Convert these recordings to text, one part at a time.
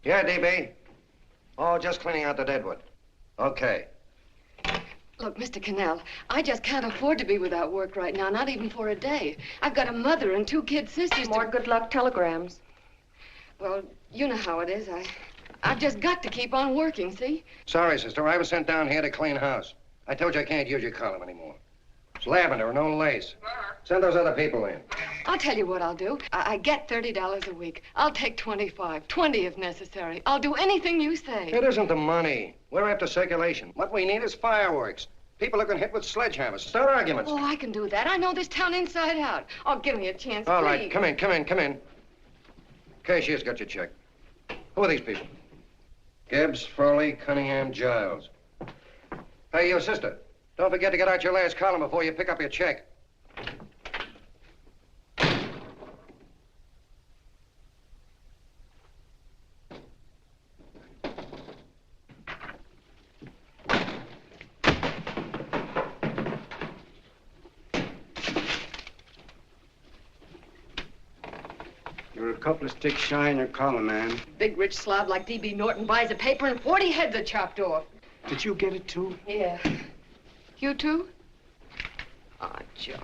Yeah, DB. Oh, just cleaning out the deadwood. Okay. Look, Mr. Cannell, I just can't afford to be without work right now, not even for a day. I've got a mother and 2 kid sisters. More good luck telegrams. Well, you know how it is. I've just got to keep on working, see? Sorry, sister. I was sent down here to clean house. I told you I can't use your column anymore. It's lavender and no lace. Send those other people in. I'll tell you what I'll do. I get $30 a week. I'll take 25, 20 if necessary. I'll do anything you say. It isn't the money. We're after circulation. What we need is fireworks. People who can hit with sledgehammers. Start arguments. Oh, I can do that. I know this town inside out. Oh, give me a chance, All please. right, come in. Cashier's got your check. Who are these people? Gibbs, Furley, Cunningham, Giles. Hey, you sister. Don't forget to get out your last column before you pick up your check. You're a couple of sticks shy in your column, man. Big rich slob like D.B. Norton buys a paper and 40 heads are chopped off. Did you get it, too? Yeah. You too? Oh, Joe.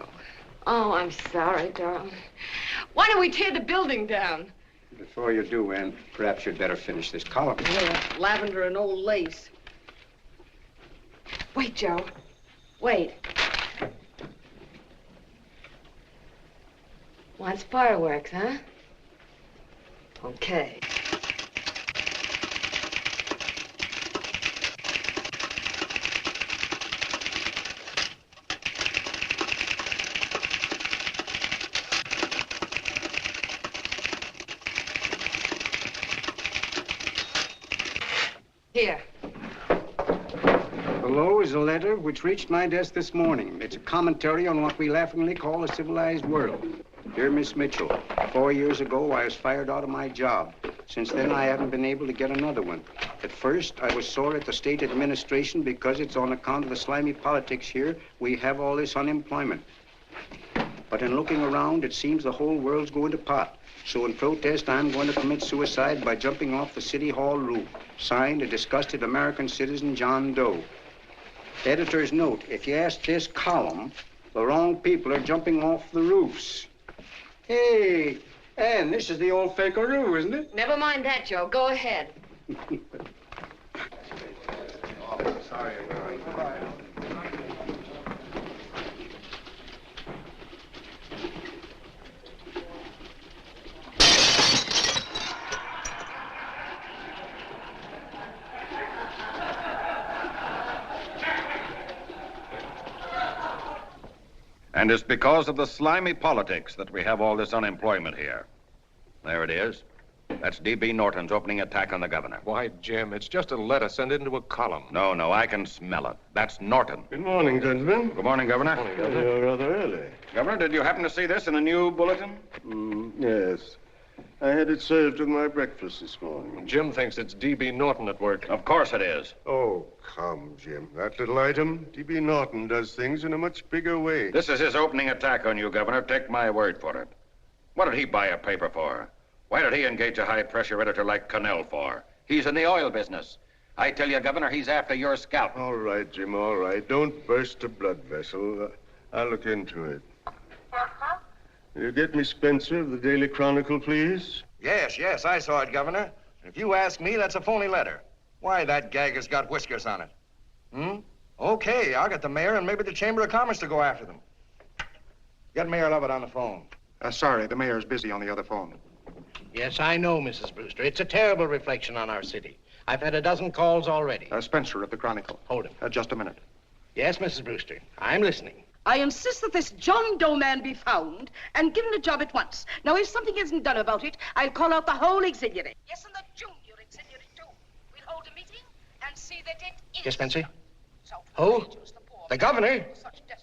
Oh, I'm sorry, darling. Why don't we tear the building down? Before you do, Ann, perhaps you'd better finish this column. Yeah, lavender and old lace. Wait, Joe. Wait. Wants fireworks, huh? Okay. Here. Below is a letter which reached my desk this morning. It's a commentary on what we laughingly call a civilized world. Dear Miss Mitchell, 4 years ago, I was fired out of my job. Since then, I haven't been able to get another one. At first, I was sore at the state administration because it's on account of the slimy politics here we have all this unemployment. But in looking around, it seems the whole world's going to pot. So in protest, I'm going to commit suicide by jumping off the City Hall roof. Signed, a disgusted American citizen, John Doe. Editor's note, if you ask this column, the wrong people are jumping off the roofs. Hey, Ann, this is the old fakeroo, isn't it? Never mind that, Joe. Go ahead. Sorry. And it's because of the slimy politics that we have all this unemployment here. There it is. That's D.B. Norton's opening attack on the governor. Why, Jim, it's just a letter sent into a column. No, I can smell it. That's Norton. Good morning, gentlemen. Good morning, Governor. Morning, Governor. You're rather early. Governor, did you happen to see this in a new bulletin? Yes. I had it served with my breakfast this morning. Jim thinks it's D.B. Norton at work. Of course it is. Oh, come, Jim. That little item, D.B. Norton does things in a much bigger way. This is his opening attack on you, Governor. Take my word for it. What did he buy a paper for? Why did he engage a high-pressure editor like Cannell for? He's in the oil business. I tell you, Governor, he's after your scalp. All right, Jim, all right. Don't burst a blood vessel. I'll look into it. Will you get me Spencer of the Daily Chronicle, please? Yes, I saw it, Governor. If you ask me, that's a phony letter. Why, that gag has got whiskers on it. Okay, I'll get the mayor and maybe the Chamber of Commerce to go after them. Get Mayor Lovett on the phone. Sorry, the mayor's busy on the other phone. Yes, I know, Mrs. Brewster. It's a terrible reflection on our city. I've had a dozen calls already. Spencer of the Chronicle. Hold him. Just a minute. Yes, Mrs. Brewster. I'm listening. I insist that this John Doe man be found and given a job at once. Now, if something isn't done about it, I'll call out the whole auxiliary. Yes, and the junior auxiliary, too. We'll hold a meeting and see that it is. Yes, Spencer? Who? The governor?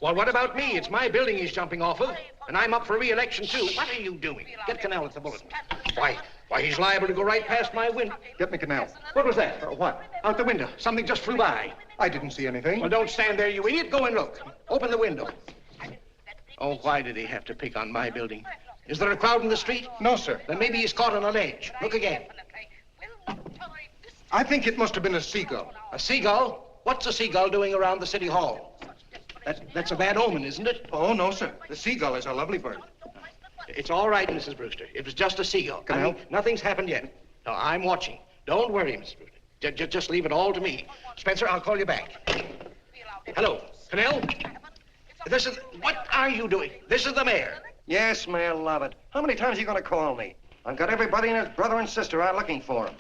Well, what about me? It's my building he's jumping off of, and I'm up for re-election, too. What are you doing? Get Cannell at the bulletin. Why, he's liable to go right past my window. Get me Cannell. What was that? What? Out the window. Something just flew by. I didn't see anything. Well, don't stand there, you idiot. Go and look. Open the window. Oh, why did he have to pick on my building? Is there a crowd in the street? No, sir. Then maybe he's caught on a ledge. Look again. I think it must have been a seagull. A seagull? What's a seagull doing around the city hall? That's a bad omen, isn't it? Oh, no, sir. The seagull is a lovely bird. It's all right, Mrs. Brewster. It was just a seagull. Can I help? Nothing's happened yet. No, I'm watching. Don't worry, Mrs. Brewster. Just leave it all to me. Spencer, I'll call you back. Hello, Cannell? What are you doing? This is the mayor. Yes, Mayor Lovett. How many times are you going to call me? I've got everybody and his brother and sister out looking for him.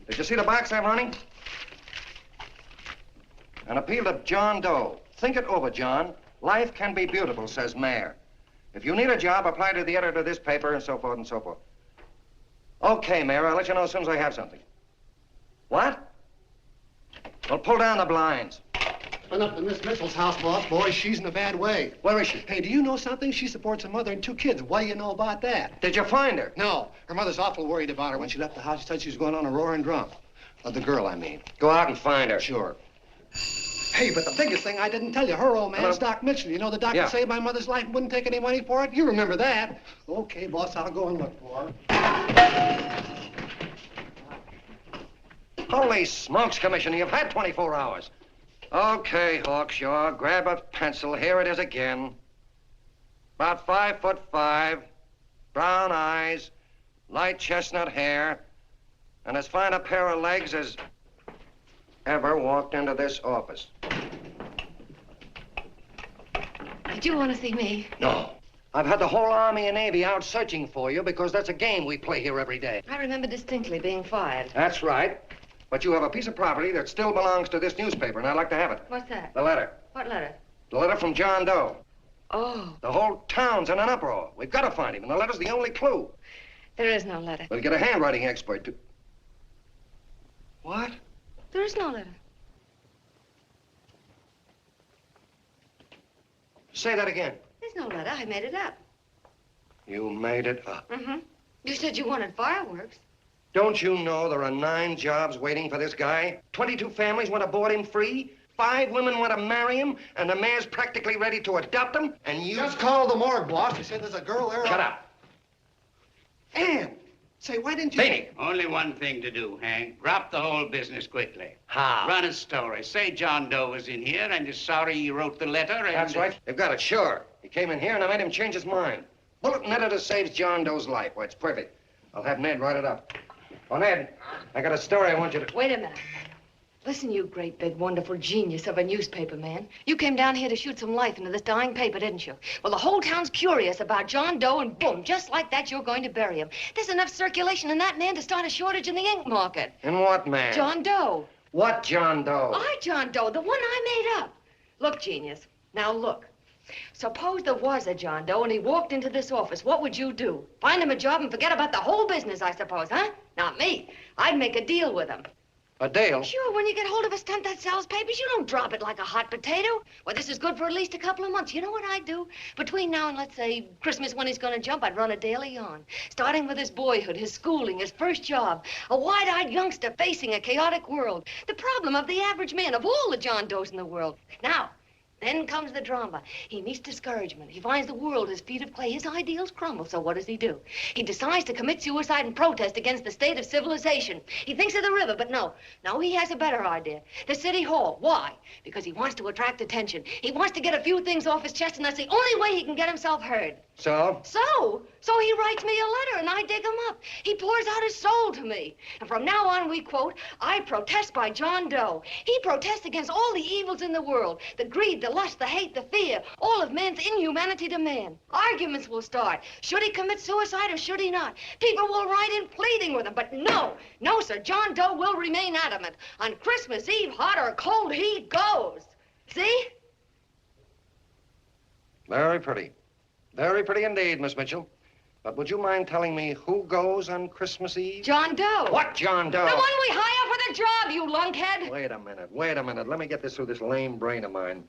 Did you see the box I'm running? An appeal to John Doe. Think it over, John. Life can be beautiful, says Mayor. If you need a job, apply to the editor of this paper and so forth and so forth. Okay, Mayor, I'll let you know as soon as I have something. What? Well, pull down the blinds. Went up to Miss Mitchell's house, boss. Boy, she's in a bad way. Where is she? Hey, do you know something? She supports a mother and 2 kids. What do you know about that? Did you find her? No. Her mother's awful worried about her. When she left the house, she said she was going on a roaring drunk. The girl, I mean. Go out and find her. Sure. Hey, but the biggest thing I didn't tell you, her old man's Doc Mitchell. You know the doctor saved my mother's life and wouldn't take any money for it? You remember that. Okay, boss, I'll go and look for her. Holy smokes, Commissioner, you've had 24 hours. Okay, Hawkshaw, grab a pencil. Here it is again. About 5'5", brown eyes, light chestnut hair, and as fine a pair of legs as ever walked into this office. Did you want to see me? No. I've had the whole Army and Navy out searching for you because that's a game we play here every day. I remember distinctly being fired. That's right. But you have a piece of property that still belongs to this newspaper, and I'd like to have it. What's that? The letter. What letter? The letter from John Doe. Oh, The whole town's in an uproar. We've got to find him, and the letter's the only clue. there is no letter. We'll get a handwriting expert to... What? There is no letter. Say that again. There's no letter. I made it up. You made it up. Mm-hmm. You said you wanted fireworks. Don't you know there are 9 jobs waiting for this guy? 22 families want to board him free. 5 women want to marry him, and the mayor's practically ready to adopt him, and you... Just call the morgue, boss. They said there's a girl there. Shut up. Ann! Say, why didn't you... Beatty. Only one thing to do, Hank. Drop the whole business quickly. How? Run a story. Say John Doe was in here and is sorry he wrote the letter and... That's right. They've got it, sure. He came in here, and I made him change his mind. Bulletin editor saves John Doe's life. Why, it's perfect. I'll have Ned write it up. Oh, Ned, I got a story I want you to... Wait a minute. Listen, you great, big, wonderful genius of a newspaper man. You came down here to shoot some life into this dying paper, didn't you? Well, the whole town's curious about John Doe, and boom, just like that, you're going to bury him. There's enough circulation in that man to start a shortage in the ink market. In what man? John Doe. What John Doe? John Doe, the one I made up. Look, genius, now look. Suppose there was a John Doe and he walked into this office. What would you do? Find him a job and forget about the whole business, I suppose, huh? Not me. I'd make a deal with him. A deal? Sure, when you get hold of a stunt that sells papers, you don't drop it like a hot potato. Well, this is good for at least a couple of months. You know what I'd do? Between now and, let's say, Christmas when he's gonna jump, I'd run a daily on. Starting with his boyhood, his schooling, his first job. A wide-eyed youngster facing a chaotic world. The problem of the average man, of all the John Does in the world. Now, then comes the drama. He meets discouragement. He finds the world his feet of clay. His ideals crumble. So what does he do? He decides to commit suicide and protest against the state of civilization. He thinks of the river, but no. No, he has a better idea. The city hall. Why? Because he wants to attract attention. He wants to get a few things off his chest, and that's the only way he can get himself heard. So? So he writes me a letter, and I dig him up. He pours out his soul to me. And from now on, we quote, I protest by John Doe. He protests against all the evils in the world. The greed, the lust, the hate, the fear. All of man's inhumanity to man. Arguments will start. Should he commit suicide or should he not? People will write in pleading with him. But no, sir. John Doe will remain adamant. On Christmas Eve, hot or cold, he goes. See? Very pretty. Very pretty indeed, Miss Mitchell. But would you mind telling me who goes on Christmas Eve? John Doe. What John Doe? The one we hire for the job, you lunkhead. Wait a minute. Let me get this through this lame brain of mine.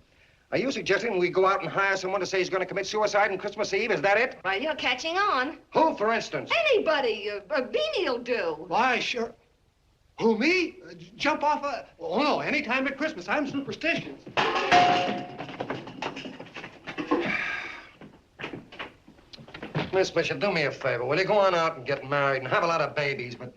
Are you suggesting we go out and hire someone to say he's going to commit suicide on Christmas Eve? Is that it? Well, you're catching on. Who, for instance? Anybody. Beanie'll do. Why, sure. Who, me? Jump off a... Oh, no, any time at Christmas. I'm superstitious. Miss Mitchell, do me a favor. Will you go on out and get married and have a lot of babies, but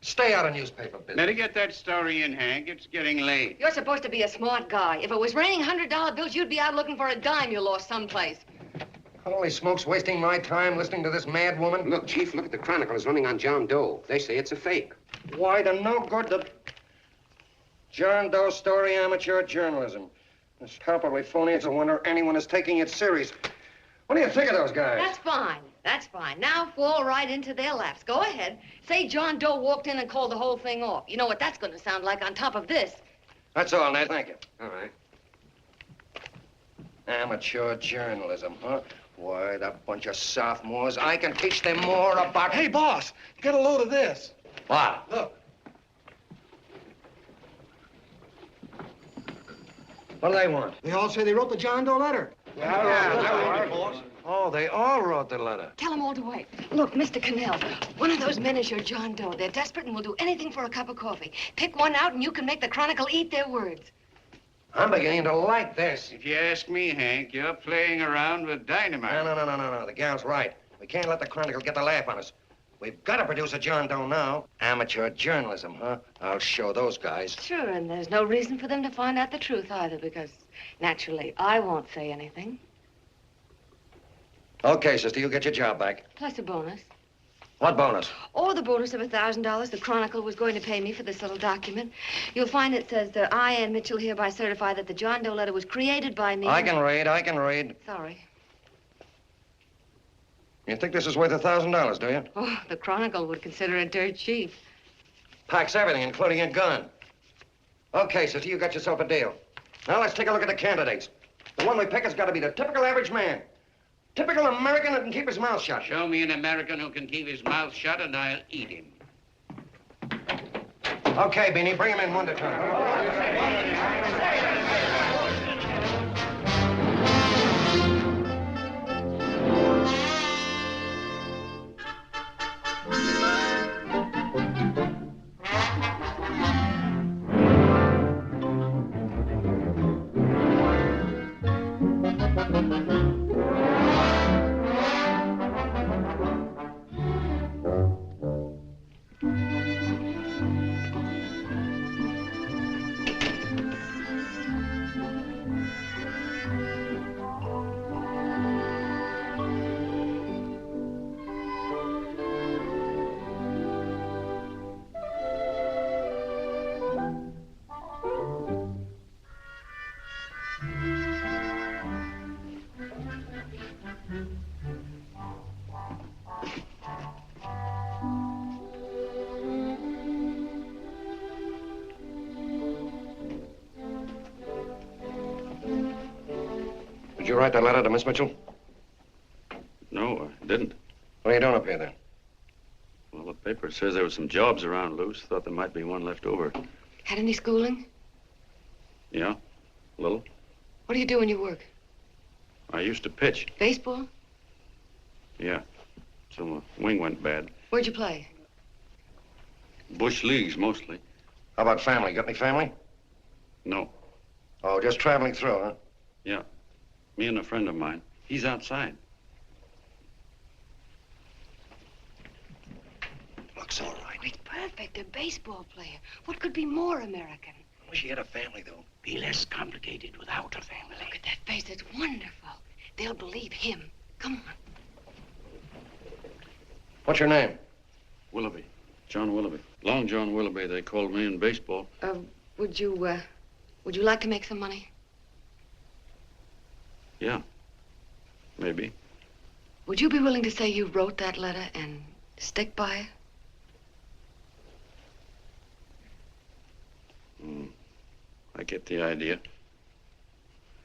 Stay out of newspaper business. Better get that story in, Hank. It's getting late. You're supposed to be a smart guy. If it was raining $100 bills, you'd be out looking for a dime you lost someplace. Holy smokes, wasting my time listening to this mad woman. Look, Chief, look at the Chronicle is running on John Doe. They say it's a fake. Why, the no good, the John Doe story, amateur journalism. It's palpably phony. It's a wonder anyone is taking it serious. What do you think of those guys? That's fine. That's fine. Now fall right into their laps. Go ahead. Say John Doe walked in and called the whole thing off. You know what that's going to sound like on top of this. That's all, Ned. Thank you. All right. Amateur journalism, huh? Why, that bunch of sophomores, I can teach them more about... Hey, boss, get a load of this. What? Look. What do they want? They all say they wrote the John Doe letter. Oh, they all wrote the letter. Tell them all to wait. Look, Mr. Cannell, one of those men is your John Doe. They're desperate and will do anything for a cup of coffee. Pick one out and you can make the Chronicle eat their words. I'm beginning to like this. If you ask me, Hank, you're playing around with dynamite. No. The gal's right. We can't let the Chronicle get the laugh on us. We've got to produce a John Doe now. Amateur journalism, huh? I'll show those guys. Sure, and there's no reason for them to find out the truth either, because naturally, I won't say anything. Okay, sister, you get your job back. Plus a bonus. What bonus? Or the bonus of $1,000 the Chronicle was going to pay me for this little document. You'll find it says that I, Ann Mitchell, hereby certify that the John Doe letter was created by me. I can read. Sorry. You think this is worth $1,000, do you? Oh, the Chronicle would consider it dirt cheap. Packs everything, including a gun. Okay, sister, you got yourself a deal. Now let's take a look at the candidates. The one we pick has got to be the typical average man. Typical American that can keep his mouth shut. Show me an American who can keep his mouth shut and I'll eat him. Okay, Beanie, bring him in one at a time. Did you write that letter to Miss Mitchell? No, I didn't. What are you doing up here, then? Well, the paper says there were some jobs around loose. Thought there might be one left over. Had any schooling? Yeah, a little. What do you do when you work? I used to pitch. Baseball? Yeah, so my wing went bad. Where'd you play? Bush leagues, mostly. How about family? Got any family? No. Oh, just traveling through, huh? Yeah, me and a friend of mine. He's outside. Looks all right. It's perfect, a baseball player. What could be more American? Wish he had a family, though. Be less complicated without a family. Look at that face, it's wonderful. They'll believe him. Come on. What's your name? Willoughby. John Willoughby. Long John Willoughby, they called me in baseball. Would you like to make some money? Yeah, maybe. Would you be willing to say you wrote that letter and stick by it? I get the idea.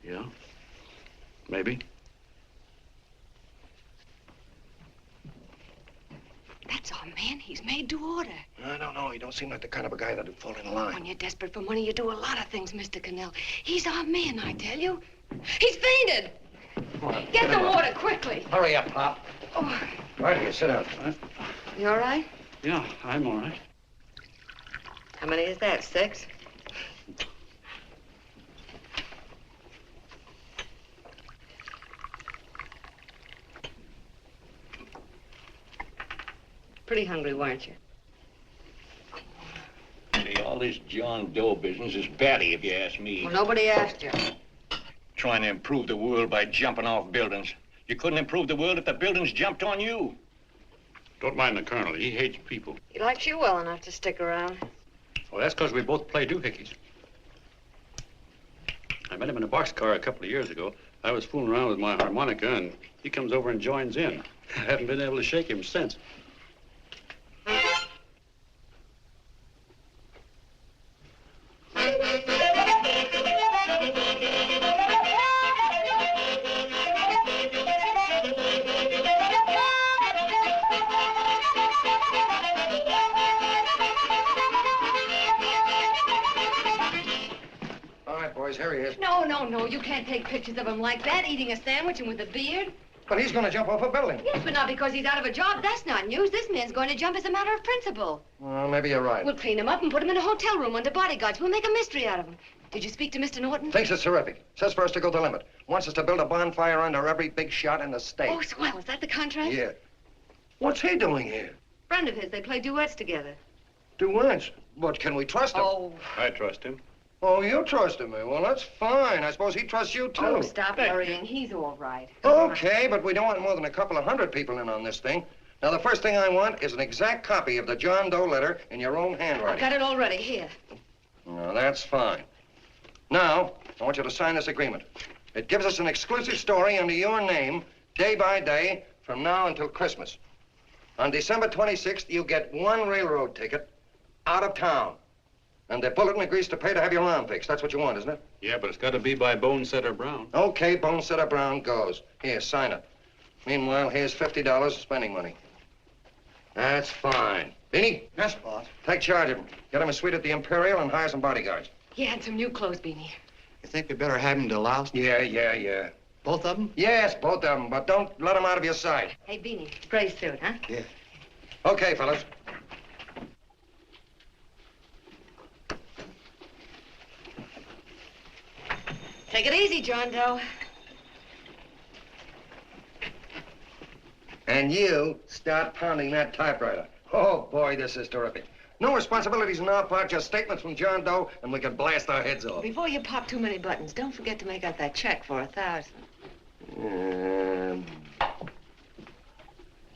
Yeah, maybe. That's our man. He's made to order. I don't know. He don't seem like the kind of a guy that'd fall in line. When you're desperate for money, you do a lot of things, Mr. Cannell. He's our man, I tell you. He's fainted. Get the water quickly. Hurry up, Pop. Oh. Right here, sit down. You all right? Yeah, I'm all right. How many is that, 6? Pretty hungry, weren't you? All this John Doe business is batty, if you ask me. Well, nobody asked you. Trying to improve the world by jumping off buildings. You couldn't improve the world if the buildings jumped on you. Don't mind the colonel. He hates people. He likes you well enough to stick around. Well, that's because we both play doohickeys. I met him in a boxcar a couple of years ago. I was fooling around with my harmonica, and he comes over and joins in. I haven't been able to shake him since. Here he is. No, you can't take pictures of him like that, eating a sandwich and with a beard. But he's going to jump off a building. Yes, but not because he's out of a job. That's not news. This man's going to jump as a matter of principle. Well, maybe you're right. We'll clean him up and put him in a hotel room under bodyguards. We'll make a mystery out of him. Did you speak to Mr. Norton? Thinks it's terrific. Says for us to go the limit. Wants us to build a bonfire under every big shot in the state. Oh, swell. Is that the contract? Yeah. What's he doing here? Friend of his. They play duets together. Duets? But can we trust him? Oh. I trust him. Oh, you trust him, eh? Well, that's fine. I suppose he trusts you, too. Oh, stop worrying. He's all right. Okay, but we don't want more than a couple of hundred people in on this thing. Now, the first thing I want is an exact copy of the John Doe letter in your own handwriting. I've got it already. Here. Well, that's fine. Now, I want you to sign this agreement. It gives us an exclusive story under your name, day by day, from now until Christmas. On December 26th, you get one railroad ticket out of town. And the bulletin agrees to pay to have your arm fixed. That's what you want, isn't it? Yeah, but it's got to be by Bonesetter Brown. Okay, Bonesetter Brown goes. Here, sign it. Meanwhile, here's $50 spending money. That's fine. Beanie? Yes, boss. Take charge of him. Get him a suite at the Imperial and hire some bodyguards. Yeah, and some new clothes, Beanie. You think we better have him deloused? Yeah. Both of them? Yes, both of them, but don't let them out of your sight. Hey, Beanie, gray suit, huh? Yeah. Okay, fellas. Take it easy, John Doe. And you start pounding that typewriter. Oh, boy, this is terrific. No responsibilities on our part, just statements from John Doe, and we can blast our heads off. Before you pop too many buttons, don't forget to make out that check for 1,000.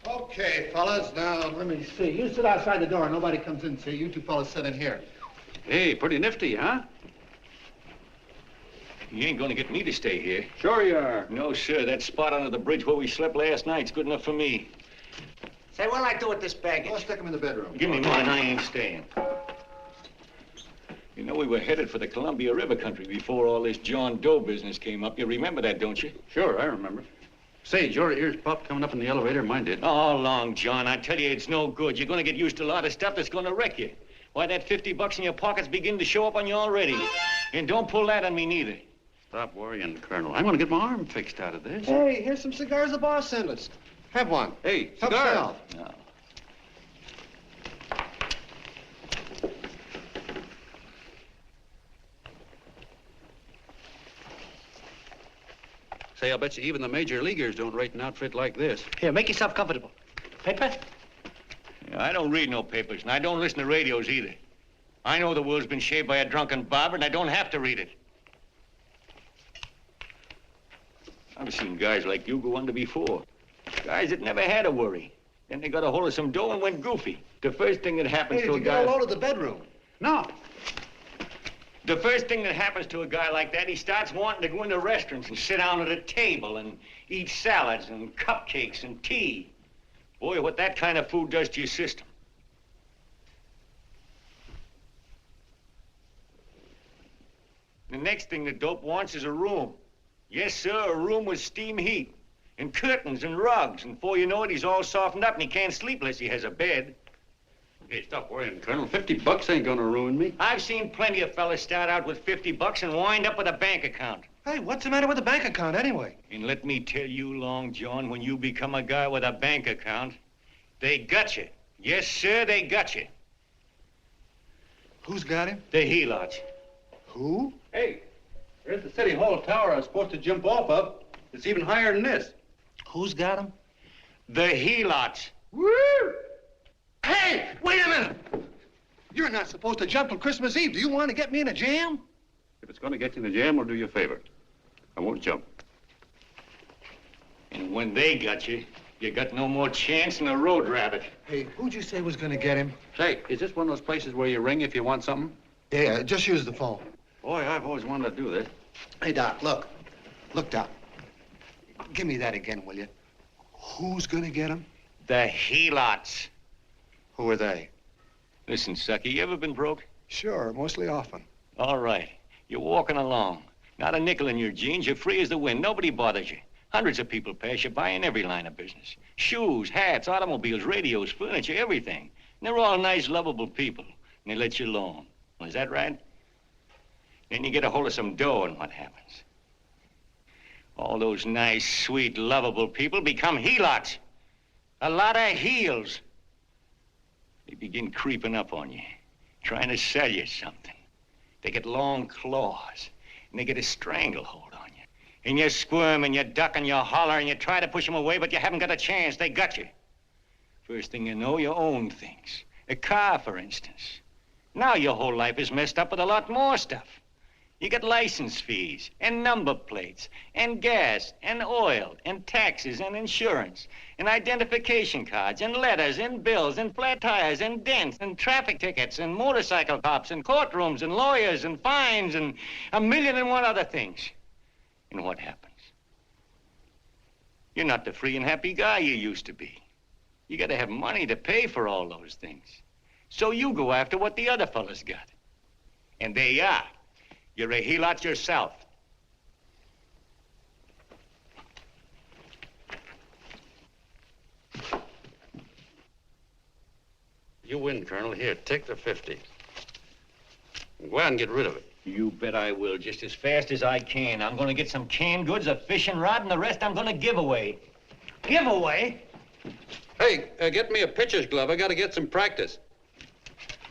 Okay, fellas, now, let me see. You sit outside the door. Nobody comes in, see? You two fellas sit in here. Hey, pretty nifty, huh? You ain't gonna get me to stay here. Sure you are. No, sir. That spot under the bridge where we slept last night's good enough for me. Say, what'll I do with this baggage? Go stick him in the bedroom. Give me mine. I ain't staying. You know, we were headed for the Columbia River country before all this John Doe business came up. You remember that, don't you? Sure, I remember. Say, your ears popped coming up in the elevator. Mine did. All along, John. I tell you, it's no good. You're gonna get used to a lot of stuff that's gonna wreck you. Why, that $50 in your pocket's beginning to show up on you already. And don't pull that on me, neither. Stop worrying, Colonel. I'm going to get my arm fixed out of this. Hey, here's some cigars the boss sent us. Have one. Hey, Help cigars. yourself. No. Say, I'll bet you even the major leaguers don't rate an outfit like this. Here, make yourself comfortable. Paper? I don't read no papers, and I don't listen to radios either. I know the world's been shaped by a drunken barber, and I don't have to read it. I've seen guys like you go under before. Guys that never had a worry. Then they got a hold of some dough and went goofy. The first thing that happens to a guy... Hey, did you get a load of the bedroom? No. The first thing that happens to a guy like that, he starts wanting to go into restaurants and sit down at a table and eat salads and cupcakes and tea. Boy, what that kind of food does to your system. The next thing the dope wants is a room. Yes, sir, a room with steam heat and curtains and rugs. And before you know it, he's all softened up and he can't sleep unless he has a bed. Hey, stop worrying, Colonel. $50 ain't gonna ruin me. I've seen plenty of fellas start out with $50 and wind up with a bank account. Hey, what's the matter with the bank account anyway? And let me tell you, Long John, when you become a guy with a bank account, they got you. Yes, sir, they got you. Who's got him? The helots. Who? Hey, there's the City Hall tower I was supposed to jump off of. It's even higher than this. Who's got him? The helots. Woo! Hey, wait a minute! You're not supposed to jump on Christmas Eve. Do you want to get me in a jam? If it's going to get you in a jam, we'll do you a favor. I won't jump. And when they got you, you got no more chance than a road rabbit. Hey, who'd you say was gonna get him? Say, is this one of those places where you ring if you want something? Yeah, just use the phone. Boy, I've always wanted to do this. Hey, Doc, look. Look, Doc. Give me that again, will you? Who's gonna get him? The helots. Who are they? Listen, Sucky, you ever been broke? Sure, mostly often. All right. You're walking along. Not a nickel in your jeans. You're free as the wind. Nobody bothers you. Hundreds of people pass you by in every line of business. Shoes, hats, automobiles, radios, furniture, everything. And they're all nice, lovable people. And they let you alone. Well, is that right? Then you get a hold of some dough, and what happens? All those nice, sweet, lovable people become helots. A lot of heels. They begin creeping up on you, trying to sell you something. They get long claws, and they get a stranglehold on you. And you squirm, and you duck, and you holler, and you try to push them away, but you haven't got a chance. They got you. First thing you know, you own things. A car, for instance. Now your whole life is messed up with a lot more stuff. You get license fees, and number plates, and gas, and oil, and taxes, and insurance, and identification cards, and letters, and bills, and flat tires, and dents, and traffic tickets, and motorcycle cops, and courtrooms, and lawyers, and fines, and 1,000,001 other things. And what happens? You're not the free and happy guy you used to be. You gotta have money to pay for all those things. So you go after what the other fellas got. And there you are. You're a helot yourself. You win, Colonel. Here, take the 50. Go out and get rid of it. You bet I will, just as fast as I can. I'm gonna get some canned goods, a fishing rod, and the rest I'm gonna give away. Give away? Hey, get me a pitcher's glove. I gotta get some practice.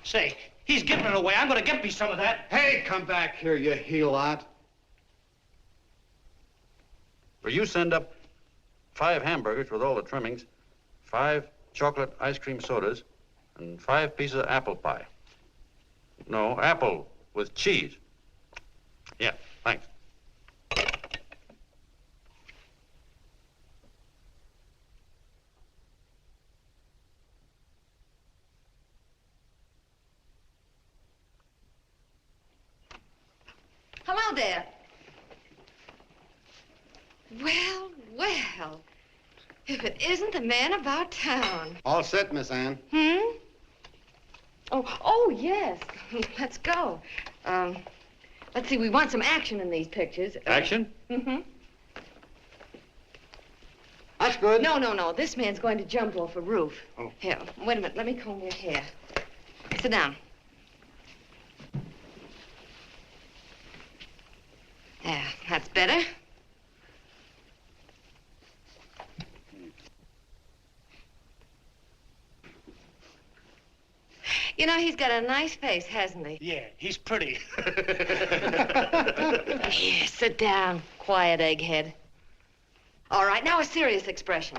Say, he's giving it away. I'm gonna get me some of that. Hey, come back here, you helot. Will you send up 5 hamburgers with all the trimmings, 5 chocolate ice cream sodas, and 5 pieces of apple pie? No, apple with cheese. Yeah, thanks. Hello there. Well, well. If it isn't the man about town. All set, Miss Ann. Oh, yes. Let's go. Let's see, we want some action in these pictures. Action? That's good. No. This man's going to jump off a roof. Oh. Here, wait a minute. Let me comb your hair. Sit down. There, that's better. You know, he's got a nice face, hasn't he? Yeah, he's pretty. Here, sit down. Quiet, egghead. All right, now a serious expression.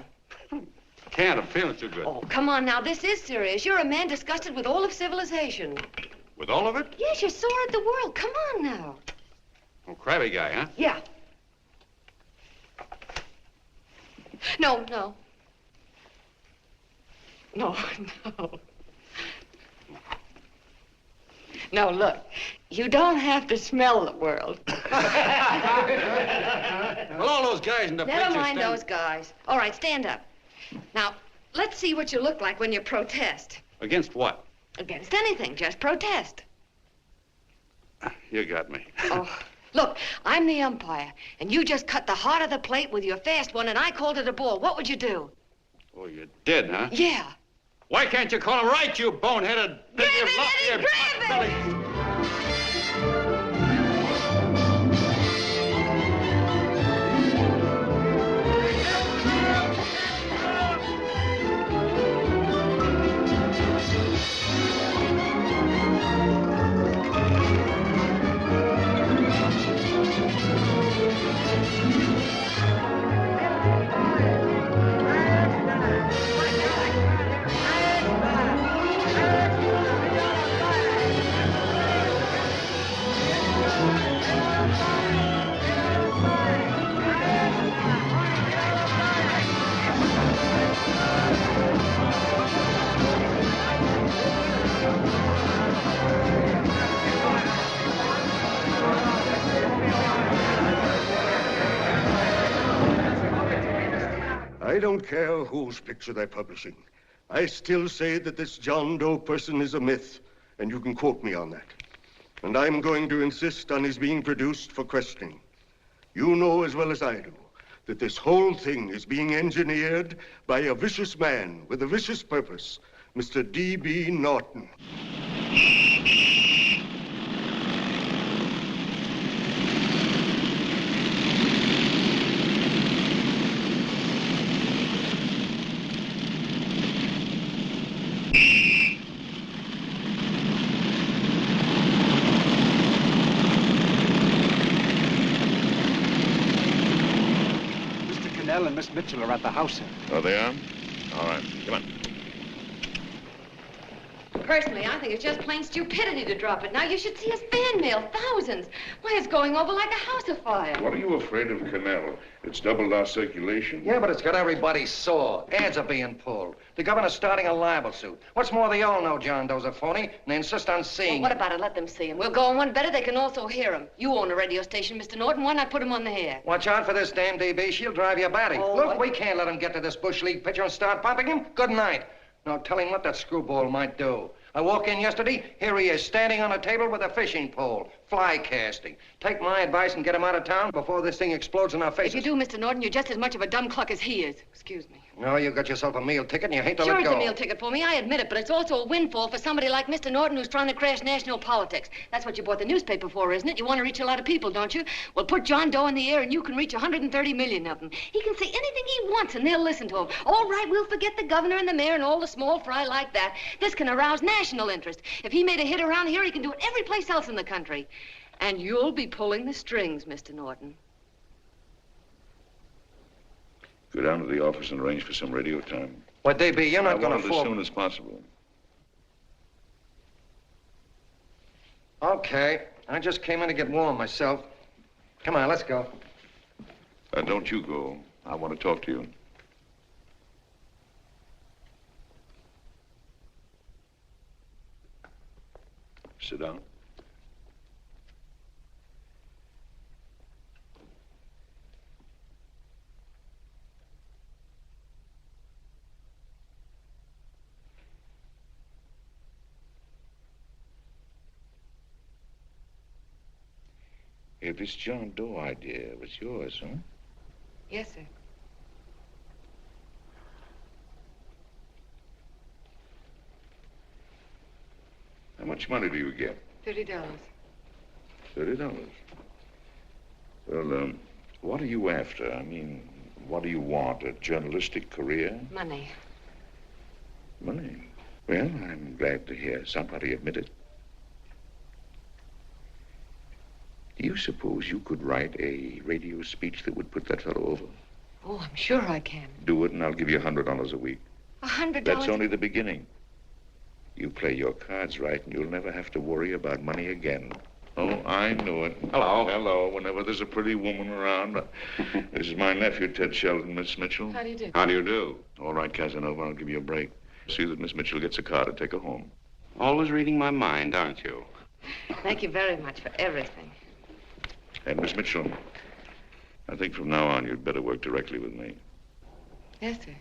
Can't. I'm feeling too good. Oh, come on now. This is serious. You're a man disgusted with all of civilization. With all of it? Yes, you're sore at the world. Come on now. Oh, crabby guy, huh? Yeah. No. No, look. You don't have to smell the world. Well, all those guys in the picture Never mind stand... those guys. All right, stand up. Now, let's see what you look like when you protest. Against what? Against anything. Just protest. You got me. Oh, look, I'm the umpire, and you just cut the heart of the plate with your fast one, and I called it a ball. What would you do? Oh, you did, huh? Yeah. Why can't you call him right, you boneheaded... Grab it, Eddie, grab it! don't care whose picture they're publishing. I still say that this John Doe person is a myth, and you can quote me on that. And I'm going to insist on his being produced for questioning. You know as well as I do that this whole thing is being engineered by a vicious man with a vicious purpose, Mr. D.B. Norton. And Miss Mitchell are at the house, sir. Oh, they are? All right, come on. Personally, I think it's just plain stupidity to drop it. Now, you should see his fan mail, thousands. Why, it's going over like a house afire. What are you afraid of, Canal? It's doubled our circulation. Yeah, but it's got everybody sore. Ads are being pulled. The governor's starting a libel suit. What's more, they all know John Doe's a phony, and they insist on seeing Well, what about it? Let them see him. We'll go on one better. They can also hear him. You own a radio station, Mr. Norton. Why not put him on the air? Watch out for this damn DB. She'll drive you batty. Oh, Look, we can't let him get to this Bush League pitcher and start pumping him. Good night. Now, tell him what that screwball might do. I walk in yesterday, here he is, standing on a table with a fishing pole, fly casting. Take my advice and get him out of town before this thing explodes in our faces. If you do, Mr. Norton, you're just as much of a dumb cluck as he is. Excuse me. No, you got yourself a meal ticket and you hate to Sure, let go. it's a meal ticket for me, I admit it, but it's also a windfall for somebody like Mr. Norton who's trying to crash national politics. That's what you bought the newspaper for, isn't it? You want to reach a lot of people, don't you? Well, put John Doe in the air and you can reach 130 million of them. He can say anything he wants and they'll listen to him. All right, we'll forget the governor and the mayor and all the small fry like that. This can arouse national interest. If he made a hit around here, he can do it every place else in the country. And you'll be pulling the strings, Mr. Norton. Go down to the office and arrange for some radio time. What, DB, you're not going to I want it as soon as possible. Okay. I just came in to get warm myself. Come on, let's go. Don't you go. I want to talk to you. Sit down. Hey, this John Doe idea was yours, huh? Yes, sir. How much money do you get? $30. $30. Well, what are you after? I mean, what do you want? A journalistic career? Money. Money? Well, I'm glad to hear somebody admit it. Do you suppose you could write a radio speech that would put that fellow over? Oh, I'm sure I can. Do it, and I'll give you $100 a week. $100? That's only the beginning. You play your cards right, and you'll never have to worry about money again. Oh, I know it. Hello. Hello. Whenever there's a pretty woman around. This is my nephew, Ted Sheldon, Miss Mitchell. How do you do? How do you do? All right, Casanova, I'll give you a break. See that Miss Mitchell gets a car to take her home. Always reading my mind, aren't you? Thank you very much for everything. And Miss Mitchell, I think from now on you'd better work directly with me. Yes, sir.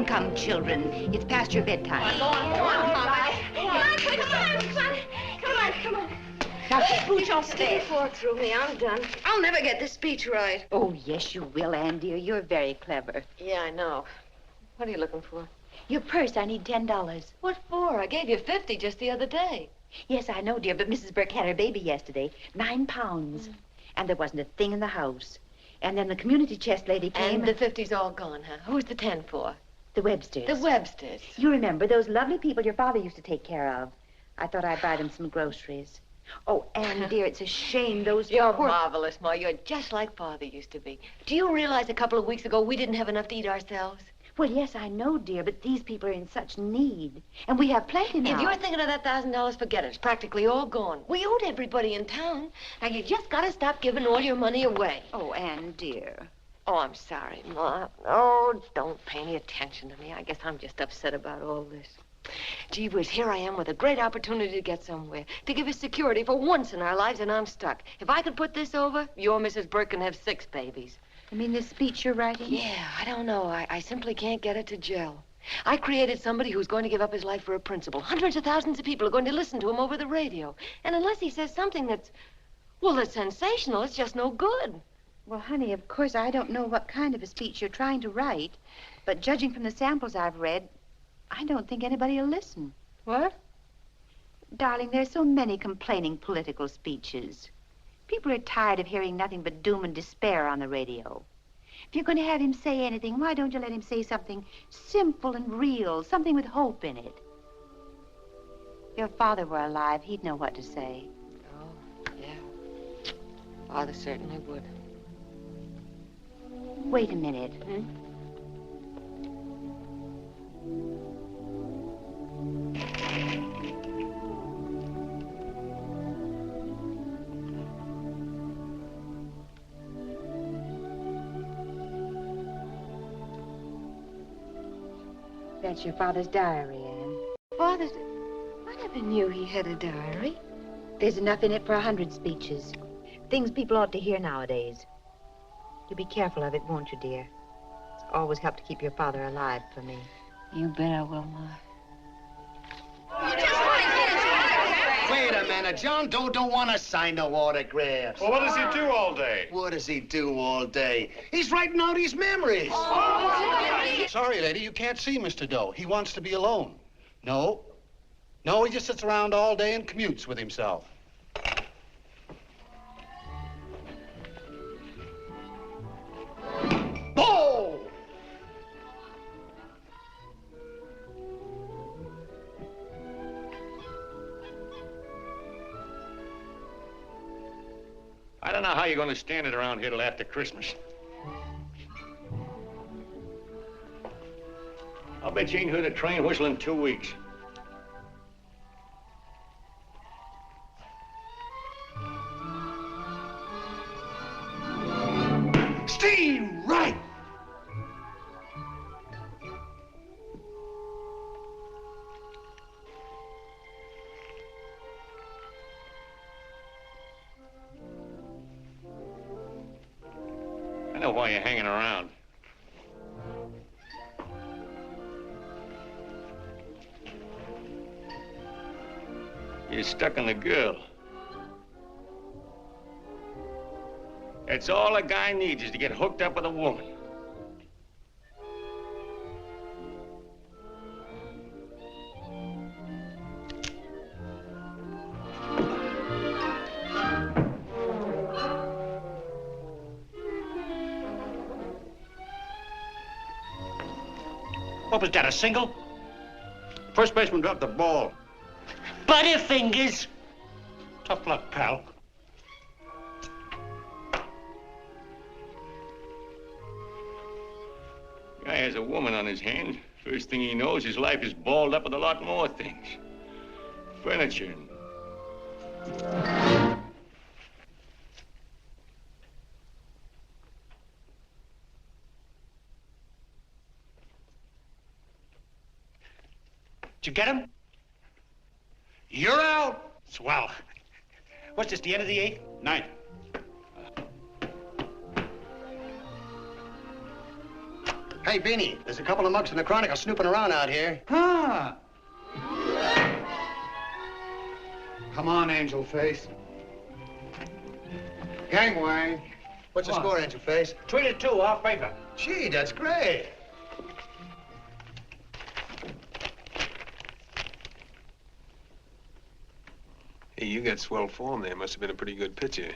Come, children. It's past your bedtime. Go on, Mama. Come on. Now, keep Booch off the bed. Fork through me. I'm done. I'll never get this speech right. Oh, yes, you will, Ann, dear. You're very clever. Yeah, I know. What are you looking for? Your purse. I need $10. What for? I gave you 50 just the other day. Yes, I know, dear, but Mrs. Burke had her baby yesterday. 9 pounds. And there wasn't a thing in the house. And then the community chest lady came. And the 50's all gone, huh? Who's the 10 for? The Websters. The Websters. You remember those lovely people your father used to take care of. I thought I'd buy them some groceries. Oh, Anne, dear, it's a shame those You're poor... marvelous, Ma. You're just like Father used to be. Do you realize a couple of weeks ago we didn't have enough to eat ourselves? Well, yes, I know, dear, but these people are in such need. And we have plenty now. If you're thinking of that $1,000, forget it. It's practically all gone. We owed everybody in town. Now, you just got to stop giving all your money away. Oh, Anne, dear. Oh, I'm sorry, Ma. Oh, don't pay any attention to me. I guess I'm just upset about all this. Gee whiz, here I am with a great opportunity to get somewhere, to give us security for once in our lives, and I'm stuck. If I could put this over, your Mrs. Burke can have 6 babies. You mean this speech you're writing? Yeah, I don't know. I simply can't get it to gel. I created somebody who's going to give up his life for a principle. Hundreds of thousands of people are going to listen to him over the radio. And unless he says something that's sensational, it's just no good. Well, honey, of course, I don't know what kind of a speech you're trying to write, but judging from the samples I've read, I don't think anybody will listen. What? Darling, there's so many complaining political speeches. People are tired of hearing nothing but doom and despair on the radio. If you're going to have him say anything, why don't you let him say something simple and real, something with hope in it? If your father were alive, he'd know what to say. Oh, yeah. Father certainly would. Wait a minute. That's your father's diary, Anne. Father's... I never knew he had a diary. There's enough in it for 100 speeches. Things people ought to hear nowadays. You'll be careful of it, won't you, dear? It's always helped to keep your father alive for me. You bet I will, Ma. Wait a minute. John Doe don't want to sign no autographs. Well, what does he do all day? What does he do all day? He's writing out his memories. Sorry, lady, you can't see Mr. Doe. He wants to be alone. No, he just sits around all day and commutes with himself. Oh! I don't know how you're going to stand it around here till after Christmas. I'll bet you ain't heard a train whistle in 2 weeks. Steve, right! I know why you're hanging around. You're stuck on the girl. That's all a guy needs is to get hooked up with a woman. What was that, a single? First baseman dropped the ball. Butterfingers. Tough luck, pal. Guy has a woman on his hands. First thing he knows, his life is balled up with a lot more things. Furniture and... Did you get him? You're out. Swell. What's this, the end of the 8th? 9th. Hey, Beanie, there's a couple of mugs from the Chronicle snooping around out here. Huh. Come on, Angel Face. Gangway. What's the score, Angel Face? 3-2, off paper. Gee, that's great. Hey, you got swell form there. Must have been a pretty good pitcher.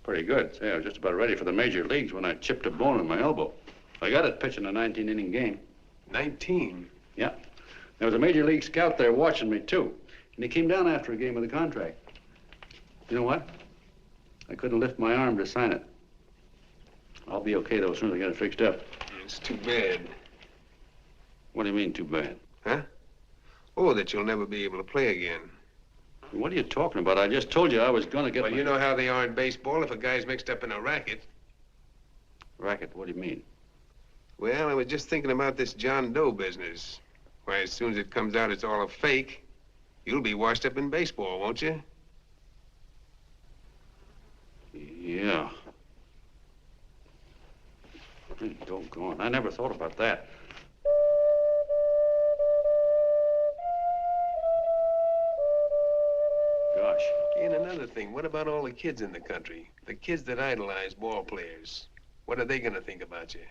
Pretty good. Say, I was just about ready for the major leagues when I chipped a bone in my elbow. I got it pitching a 19-inning game. 19? Yeah. There was a major league scout there watching me, too. And he came down after a game with a contract. You know what? I couldn't lift my arm to sign it. I'll be okay, though, as soon as I get it fixed up. It's too bad. What do you mean, too bad? Huh? Oh, that you'll never be able to play again. What are you talking about? I just told you I was going to get Well, you know how they are in baseball if a guy's mixed up in a racket. Racket? What do you mean? Well, I was just thinking about this John Doe business. Why, as soon as it comes out it's all a fake, you'll be washed up in baseball, won't you? Yeah. Hey, doggone. I never thought about that. Gosh. And another thing, what about all the kids in the country? The kids that idolize ball players. What are they gonna think about you?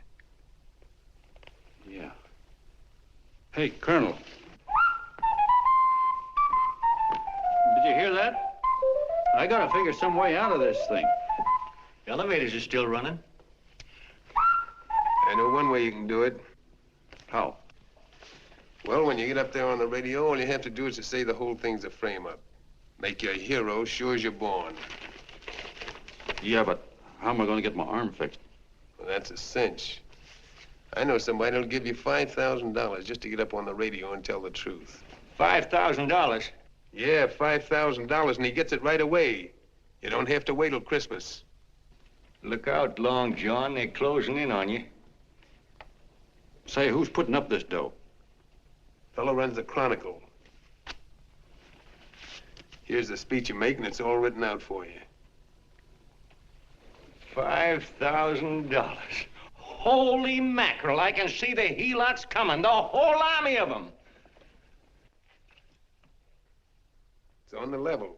Yeah. Hey, Colonel. Did you hear that? I gotta figure some way out of this thing. Elevators are still running. I know one way you can do it. How? Well, when you get up there on the radio, all you have to do is to say the whole thing's a frame-up. Make your hero sure as you're born. Yeah, but how am I gonna get my arm fixed? Well, that's a cinch. I know somebody that'll give you $5,000 just to get up on the radio and tell the truth. $5,000? Yeah, $5,000, and he gets it right away. You don't have to wait till Christmas. Look out, Long John. They're closing in on you. Say, who's putting up this dough? Fellow runs the Chronicle. Here's the speech you make, and it's all written out for you. $5,000. Holy mackerel, I can see the helots coming, the whole army of them. It's on the level.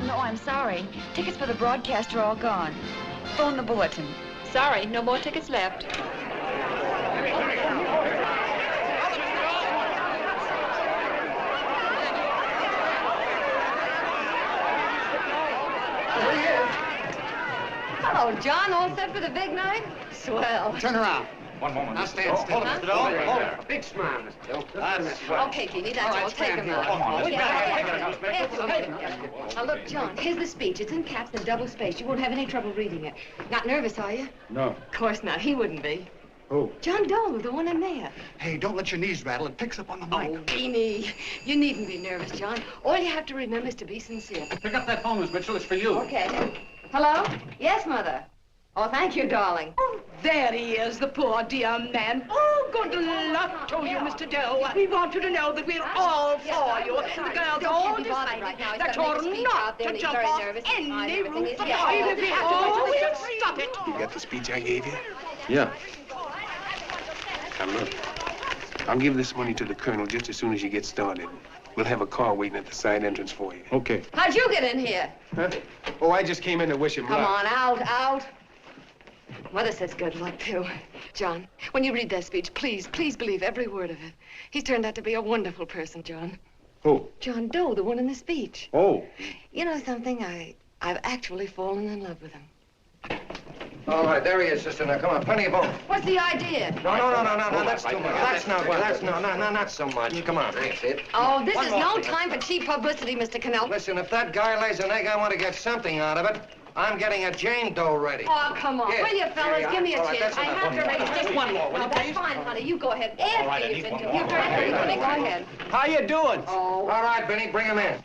No, I'm sorry. Tickets for the broadcast are all gone. Phone the bulletin. Sorry, no more tickets left. Hello, John. All set for the big night? Swell. Turn around. One moment. Now stand still. Hold it, Mr. Doe. Hold it. Big smile, Mr. Doe. That's swell. Okay, Jeannie, that's All right, all. Take stand him here. out. Come on, let's Now, look, John, here's the speech. It's in caps and double spaced. You won't have any trouble reading it. Not nervous, are you? No. Of course not. He wouldn't be. Who? John Doe, the one in there. Hey, don't let your knees rattle. It picks up on the mic. Oh, Beanie, you needn't be nervous, John. All you have to remember is to be sincere. Pick up that phone, Miss Mitchell. It's for you. Okay. Hello? Yes, Mother. Oh, thank you, darling. Oh, there he is, the poor dear man. Oh, good luck to you, Mr. Doe. We want you to know that we're all for you. The girls all decided that you're not to jump off any roof at all. Even if we have to we'll stop it. You got the speech I gave you? Yeah. Now, look. I'll give this money to the colonel just as soon as you get started. We'll have a car waiting at the side entrance for you. Okay. How'd you get in here? Huh? Oh, I just came in to wish him Come luck. on, out. Mother says good luck, too. John, when you read that speech, please believe every word of it. He's turned out to be a wonderful person, John. Who? John Doe, the one in the speech. Oh. You know something? I've actually fallen in love with him. All right, there he is, sister. Now, come on, plenty of both. What's the idea? No, that's too much. That's not so much. Come on. That's it. Oh, this is no time for cheap publicity, Mr. Cannell. Listen, if that guy lays an egg, I want to get something out of it. I'm getting a Jane Doe ready. Oh, come on. Here. Will you, fellas? Here you Give me a are. All right, chance. that's I have to raise just one more, will you, please? That's fine, honey. You go ahead. All right, I After need you've one been more. You've done everything. Go ahead. How you doing? Oh. All right, Benny, bring him in.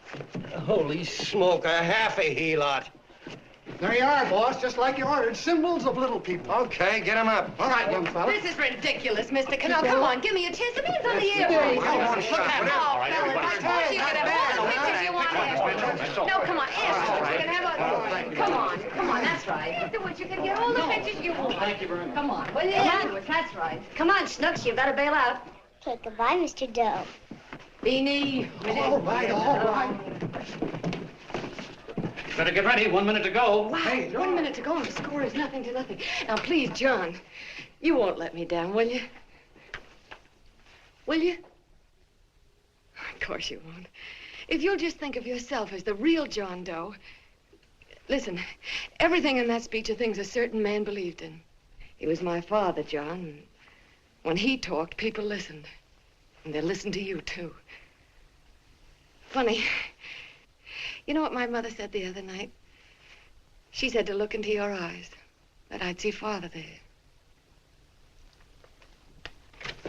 Holy smoke, a half a helot. There you are, boss, just like you ordered. Symbols of little people. Okay, get him up. All right, young fella. This is ridiculous, Mr. Cannell. Come on, give me a chance. The man's on the airplane. Come on, shut up. Oh, fellas, of course you can have all the pictures you want afterwards. No, come on, afterwards. You can have a... Come on, that's right. Afterwards, you can get all the pictures you want. Thank you very much. Come on, will you? Afterwards, that's right. Come on, Snooks, you've got to bail out. Okay, goodbye, Mr. Doe. Beanie. All right. Better get ready. 1 minute to go. Wow, 1 minute to go and the score is nothing to nothing. Now, please, John, you won't let me down, will you? Will you? Of course you won't. If you'll just think of yourself as the real John Doe. Listen, everything in that speech are things a certain man believed in. He was my father, John. And when he talked, people listened. And they listened to you, too. Funny. You know what my mother said the other night? She said to look into your eyes, that I'd see Father there.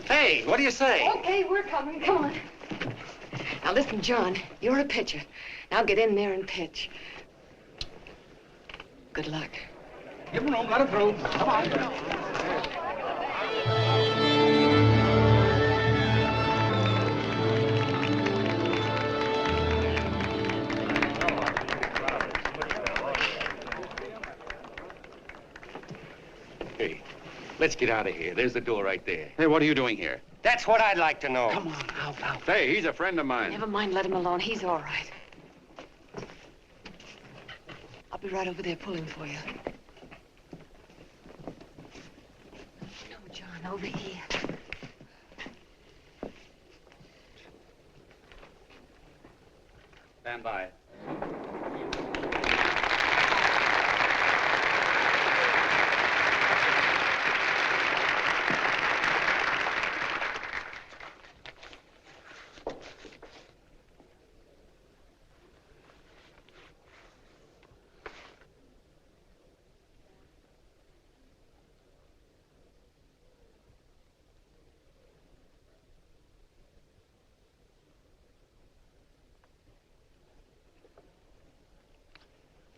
Hey, what do you say? Okay, we're coming. Come on. Now, listen, John, you're a pitcher. Now get in there and pitch. Good luck. Give him room, let him through. Come on. Hey, let's get out of here. There's the door right there. Hey, what are you doing here? That's what I'd like to know. Come on, out. Hey, he's a friend of mine. Never mind, let him alone. He's all right. I'll be right over there pulling for you. No, John, over here. Stand by.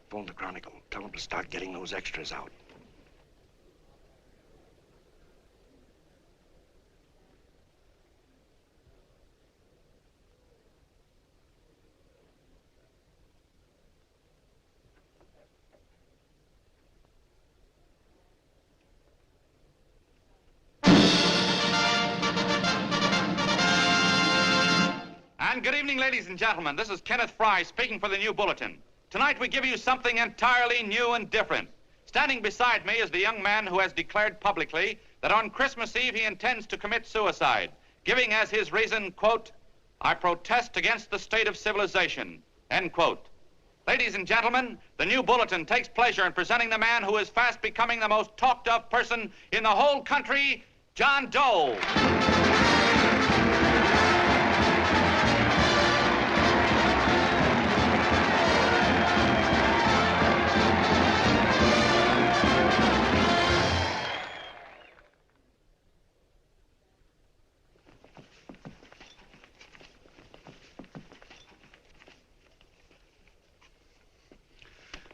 Phone the Chronicle. Tell them to start getting those extras out. And good evening, ladies and gentlemen. This is Kenneth Fry speaking for the New Bulletin. Tonight we give you something entirely new and different. Standing beside me is the young man who has declared publicly that on Christmas Eve he intends to commit suicide, giving as his reason, quote, "I protest against the state of civilization," end quote. Ladies and gentlemen, the New Bulletin takes pleasure in presenting the man who is fast becoming the most talked of person in the whole country, John Doe.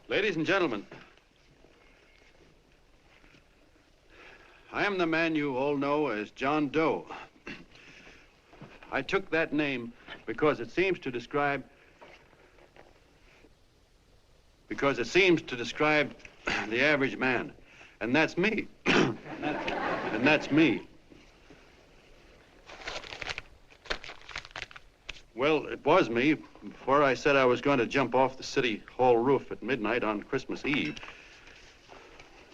Ladies and gentlemen, I am the man you all know as John Doe. I took that name because it seems to describe the average man. And that's me. And that's me. Well, it was me before I said I was going to jump off the city hall roof at midnight on Christmas Eve.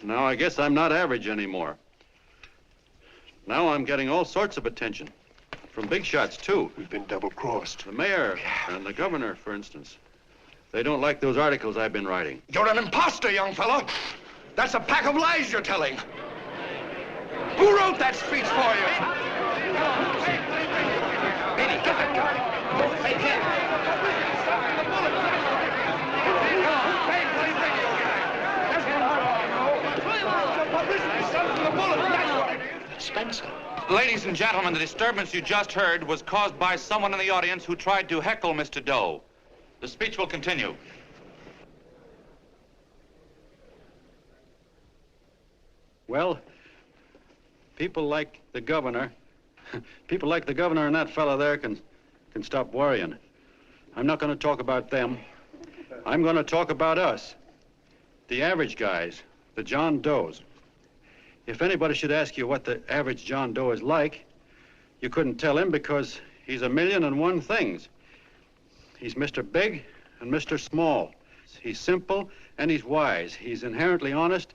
Now I guess I'm not average anymore. Now I'm getting all sorts of attention. From big shots, too. We've been double-crossed. The mayor and the governor, for instance. They don't like those articles I've been writing. You're an imposter, young fella. That's a pack of lies you're telling. Who wrote that speech for you? Benny, get that gun. Hey, Ken. Spencer. Ladies and gentlemen, the disturbance you just heard was caused by someone in the audience who tried to heckle Mr. Doe. The speech will continue. Well, people like the governor and that fellow there can stop worrying. I'm not going to talk about them. I'm going to talk about us, the average guys, the John Does. If anybody should ask you what the average John Doe is like, you couldn't tell him because he's a million and one things. He's Mr. Big and Mr. Small. He's simple and he's wise. He's inherently honest,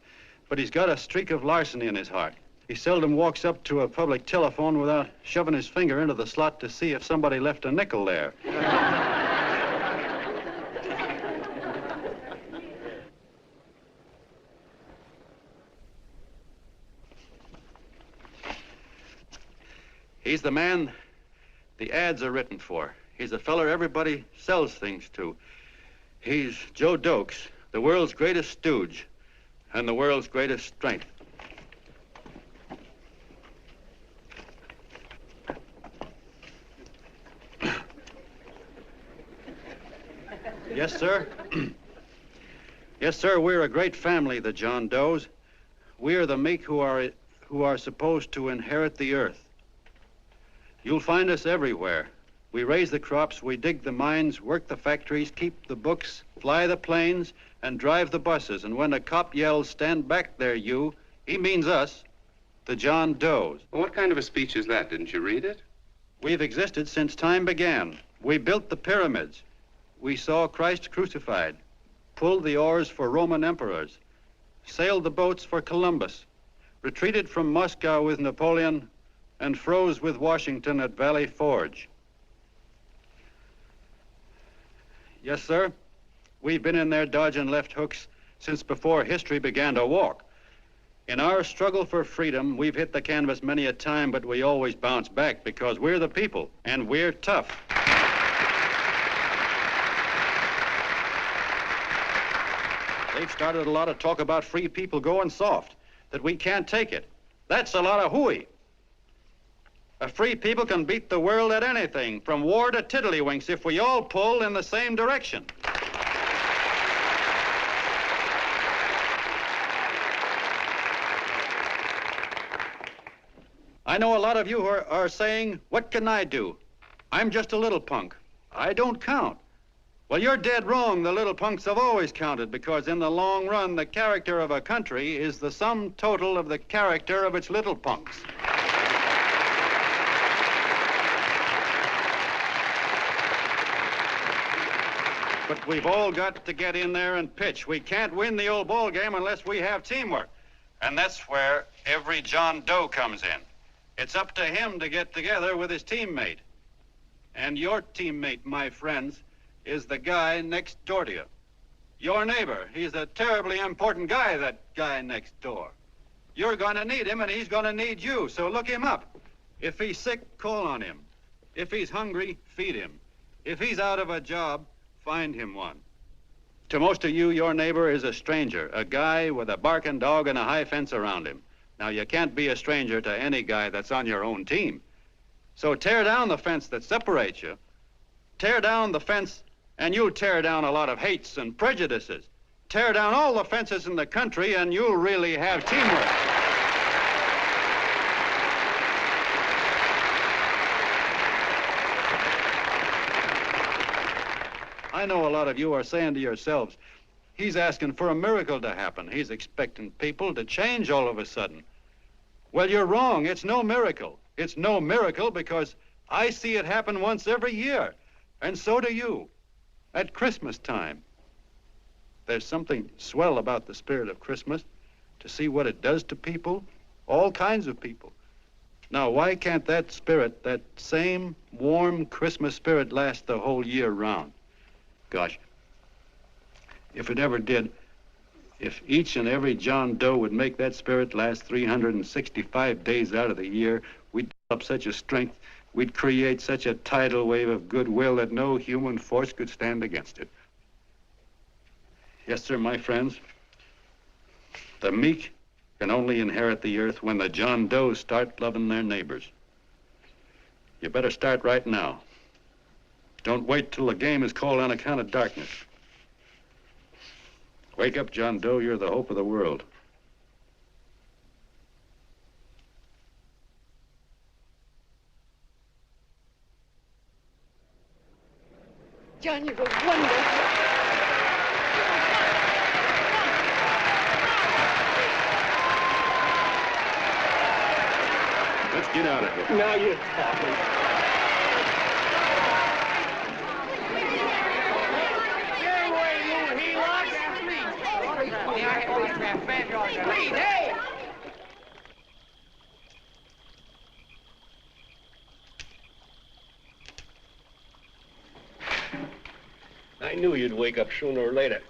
but he's got a streak of larceny in his heart. He seldom walks up to a public telephone without shoving his finger into the slot to see if somebody left a nickel there. He's the man the ads are written for. He's a feller everybody sells things to. He's Joe Dokes, the world's greatest stooge and the world's greatest strength. Yes, sir. Yes, sir, we're a great family, the John Does. We are the meek who are supposed to inherit the earth. You'll find us everywhere. We raise the crops, we dig the mines, work the factories, keep the books, fly the planes, and drive the buses. And when a cop yells, "Stand back there, you," he means us, the John Does. Well, what kind of a speech is that? Didn't you read it? We've existed since time began. We built the pyramids. We saw Christ crucified, pulled the oars for Roman emperors, sailed the boats for Columbus, retreated from Moscow with Napoleon, and froze with Washington at Valley Forge. Yes, sir. We've been in there dodging left hooks since before history began to walk. In our struggle for freedom, we've hit the canvas many a time, but we always bounce back because we're the people, and we're tough. They've started a lot of talk about free people going soft, that we can't take it. That's a lot of hooey. A free people can beat the world at anything, from war to tiddlywinks, if we all pull in the same direction. I know a lot of you are saying, "What can I do? I'm just a little punk. I don't count." Well, you're dead wrong. The little punks have always counted, because in the long run, the character of a country is the sum total of the character of its little punks. But we've all got to get in there and pitch. We can't win the old ball game unless we have teamwork. And that's where every John Doe comes in. It's up to him to get together with his teammate. And your teammate, my friends, is the guy next door to you. Your neighbor. He's a terribly important guy, that guy next door. You're going to need him, and he's going to need you, so look him up. If he's sick, call on him. If he's hungry, feed him. If he's out of a job, find him one. To most of you, your neighbor is a stranger, a guy with a barking dog and a high fence around him. Now, you can't be a stranger to any guy that's on your own team. So tear down the fence that separates you. Tear down the fence, and you'll tear down a lot of hates and prejudices. Tear down all the fences in the country, and you'll really have teamwork. I know a lot of you are saying to yourselves, he's asking for a miracle to happen. He's expecting people to change all of a sudden. Well, you're wrong. It's no miracle. It's no miracle because I see it happen once every year, and so do you, at Christmas time. There's something swell about the spirit of Christmas, to see what it does to people, all kinds of people. Now, why can't that spirit, that same warm Christmas spirit, last the whole year round? Gosh, if it ever did, if each and every John Doe would make that spirit last 365 days out of the year, we'd develop such a strength, we'd create such a tidal wave of goodwill that no human force could stand against it. Yes, sir, my friends, the meek can only inherit the earth when the John Does start loving their neighbors. You better start right now. Don't wait till the game is called on account of darkness. Wake up, John Doe. You're the hope of the world. John, you were wonderful. Let's get out of here. Now you're talking. Please, hey! I knew you'd wake up sooner or later.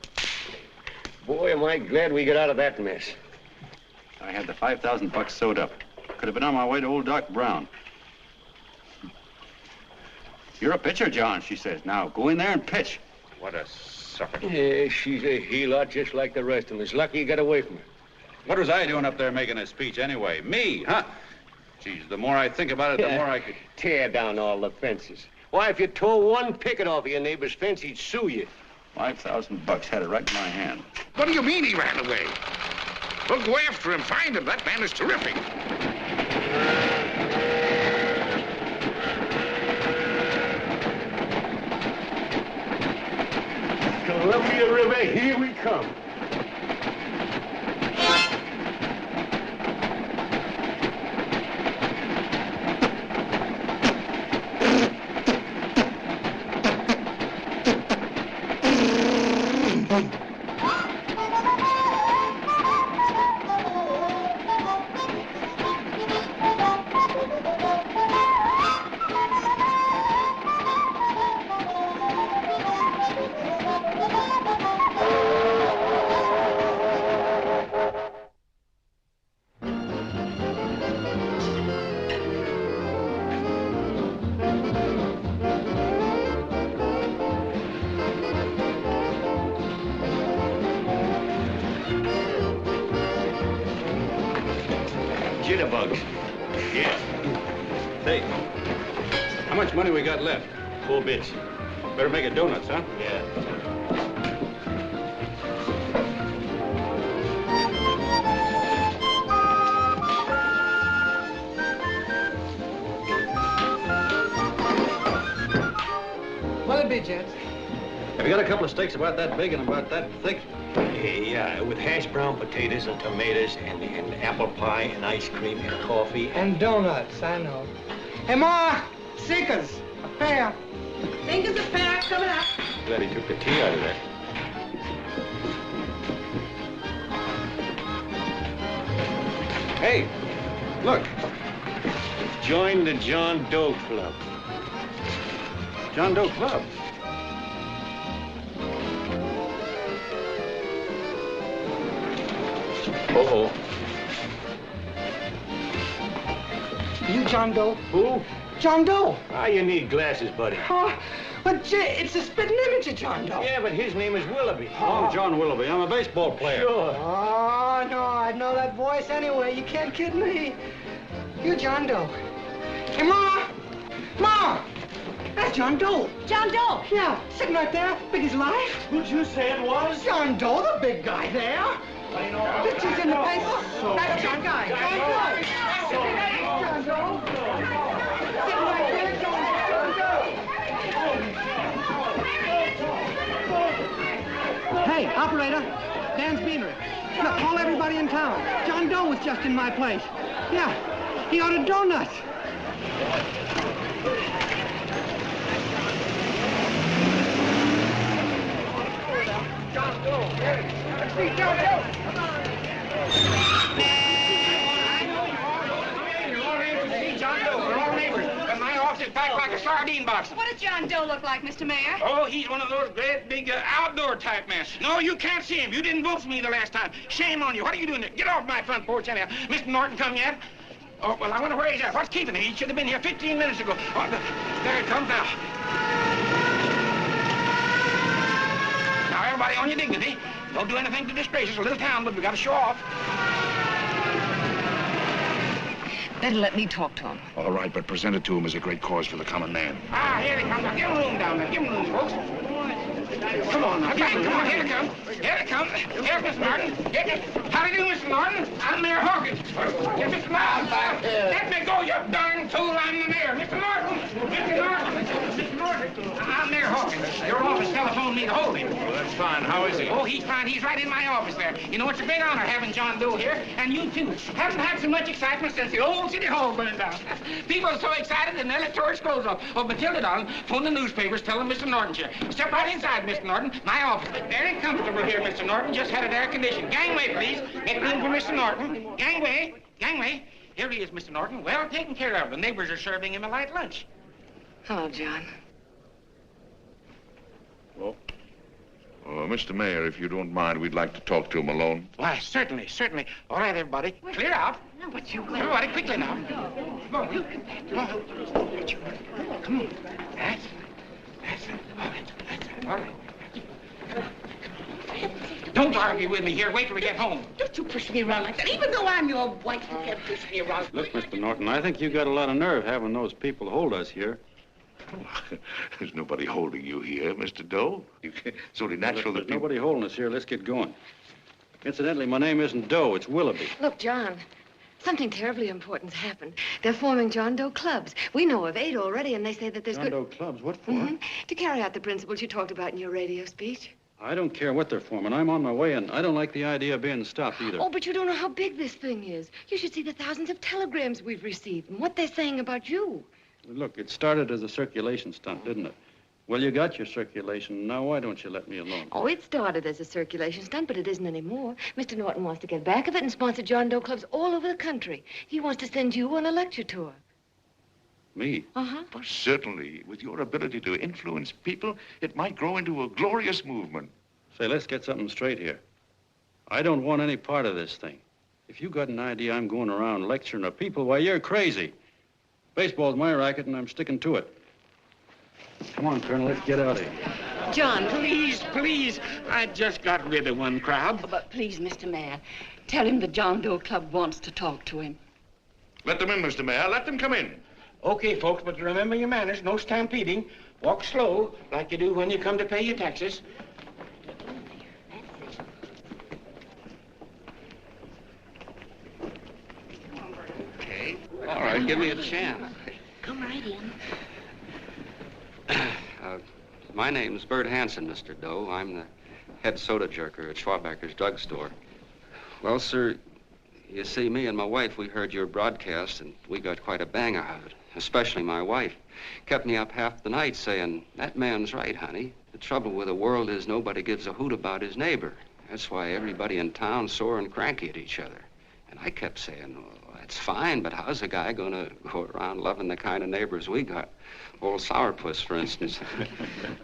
Boy, am I glad we got out of that mess. I had the $5,000 sewed up. Could have been on my way to old Doc Brown. You're a pitcher, John, she says. Now, go in there and pitch. What a sucker. Yeah, she's a heel-out just like the rest of them. It's lucky you got away from her. What was I doing up there making a speech anyway? Me, huh? Geez, the more I think about it, the more I could... Tear down all the fences. Why, if you tore one picket off of your neighbor's fence, he'd sue you. $5,000 had it right in my hand. What do you mean he ran away? Well, go after him, find him. That man is terrific. Columbia River, here we come. Jitterbugs. Yeah. Say, how much money we got left? 4 bits. Better make it donuts, huh? Yeah. What'll it be, gents? Have you got a couple of steaks about that big and about that thick? Yeah, with hash brown potatoes and tomatoes and apple pie and ice cream and coffee. And donuts, I know. Hey, Ma, Seekers, a pair. Fingers a pair coming up. Glad he took the tea out of that. Hey, look. Join the John Doe Club. John Doe Club. Uh-oh. You John Doe? Who? John Doe. Why you need glasses, buddy? Oh, but it's a spitting image of John Doe. Yeah, but his name is Willoughby. I'm John Willoughby. I'm a baseball player. Sure. Oh, no, I'd know that voice anyway. You can't kid me. You John Doe. Hey, Ma! Ma! That's John Doe. John Doe. Yeah, sitting right there, big as life. Who'd you say it was? John Doe, the big guy there. Pictures in the paper. That's John Guy. John Doe. John Doe. Sitting right there, John Doe. Hey, operator. Dan's Beanery. Look, call everybody in town. John Doe was just in my place. Yeah, he ordered donuts. John Doe. Let's see John Doe. John Doe, we're all neighbors, but my office is packed like a sardine box. What does John Doe look like, Mr. Mayor? Oh, he's one of those great big outdoor type men. No, you can't see him. You didn't vote for me the last time. Shame on you. What are you doing there? Get off my front porch anyhow. Mr. Norton come yet? Oh, well, I wonder where he's at. What's keeping him? He should have been here 15 minutes ago. Oh, there he comes now. Now, everybody on your dignity. Don't do anything to disgrace us. A little town, but we got to show off. Better let me talk to him. All right, but present it to him as a great cause for the common man. Ah, here they come. Now, give him room down there. Give him room, folks. Come on now. Come on. Here they come. Here they come. Here's Mr. Norton. How do you do, Mr. Norton? I'm Mayor Hawkins. Here's Mr. Norton. Let me go, you darn fool. I'm the mayor. Mr. Norton. Mr. Norton. Mr. Norton. I'm Mayor Hawkins. Your office telephoned me to hold him. Well, that's fine. How is he? Oh, he's fine. He's right in my office there. You know, it's a great honor having John Doe here, and you too. Haven't had so much excitement since the old city hall burned down. People are so excited they nearly tore his clothes off. Oh, Matilda, darling, phone the newspapers, tell them Mr. Norton's here. Step right inside, Mr. Norton. My office. Very comfortable here, Mr. Norton. Just had it air conditioned. Gangway, please. Get room for Mr. Norton. Gangway. Gangway. Here he is, Mr. Norton. Well taken care of. The neighbors are serving him a light lunch. Hello, John. Well, Mr. Mayor, if you don't mind, we'd like to talk to him alone. Why, certainly, certainly. All right, everybody. Clear out. No, but you... Everybody, quickly now. Come on. Come on. That's it. All right. Don't argue with me here. Wait till we get home. Don't you push me around like that. Even though I'm your wife, you can't push me around. Look, Mr. Norton, I think you got a lot of nerve having those people hold us here. There's nobody holding you here, Mr. Doe. It's only natural that There's nobody holding us here. Let's get going. Incidentally, my name isn't Doe. It's Willoughby. Look, John, something terribly important's happened. They're forming John Doe clubs. We know of 8 already, and they say that there's John Doe clubs? What for? To carry out the principles you talked about in your radio speech. I don't care what they're forming. I'm on my way, and I don't like the idea of being stopped either. Oh, but you don't know how big this thing is. You should see the thousands of telegrams we've received and what they're saying about you. Look, it started as a circulation stunt, didn't it? Well, you got your circulation. Now, why don't you let me alone? Oh, it started as a circulation stunt, but it isn't anymore. Mr. Norton wants to get back of it and sponsor John Doe clubs all over the country. He wants to send you on a lecture tour. Me? Uh-huh. Well, certainly, with your ability to influence people, it might grow into a glorious movement. Say, let's get something straight here. I don't want any part of this thing. If you got an idea I'm going around lecturing the people, why, you're crazy. Baseball's my racket, and I'm sticking to it. Come on, Colonel, let's get out of here. John, please. I just got rid of one crowd. Oh, but please, Mr. Mayor, tell him the John Doe Club wants to talk to him. Let them in, Mr. Mayor. Let them come in. Okay, folks, but remember your manners. No stampeding. Walk slow, like you do when you come to pay your taxes. Okay. All right, give me a chance. Come right in. My name's Bert Hansen, Mr. Doe. I'm the head soda jerker at Schwabacker's drugstore. Well, sir, you see, me and my wife, we heard your broadcast, and we got quite a bang out of it. Especially my wife. Kept me up half the night saying, that man's right, honey. The trouble with the world is nobody gives a hoot about his neighbor. That's why everybody in town's sore and cranky at each other. And I kept saying, well, that's fine, but how's a guy going to go around loving the kind of neighbors we got? Old Sourpuss, for instance.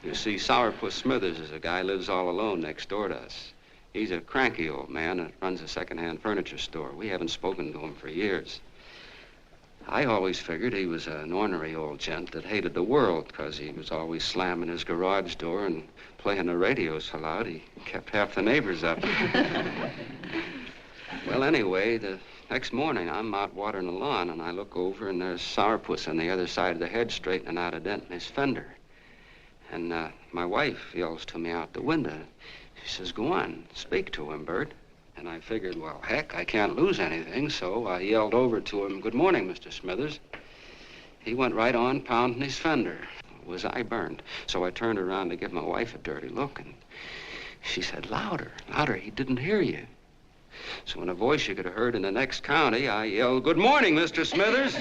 You see, Sourpuss Smithers is a guy who lives all alone next door to us. He's a cranky old man that runs a second-hand furniture store. We haven't spoken to him for years. I always figured he was an ornery old gent that hated the world because he was always slamming his garage door and playing the radio so loud he kept half the neighbors up. Well, anyway, the next morning I'm out watering the lawn and I look over and there's Sourpuss on the other side of the hedge straightening out a dent in his fender. And my wife yells to me out the window. She says, go on, speak to him, Bert. And I figured, well, heck, I can't lose anything, so I yelled over to him, good morning, Mr. Smithers. He went right on pounding his fender. Was I burned? So I turned around to give my wife a dirty look, and she said, louder, he didn't hear you. So in a voice you could have heard in the next county, I yelled, good morning, Mr. Smithers.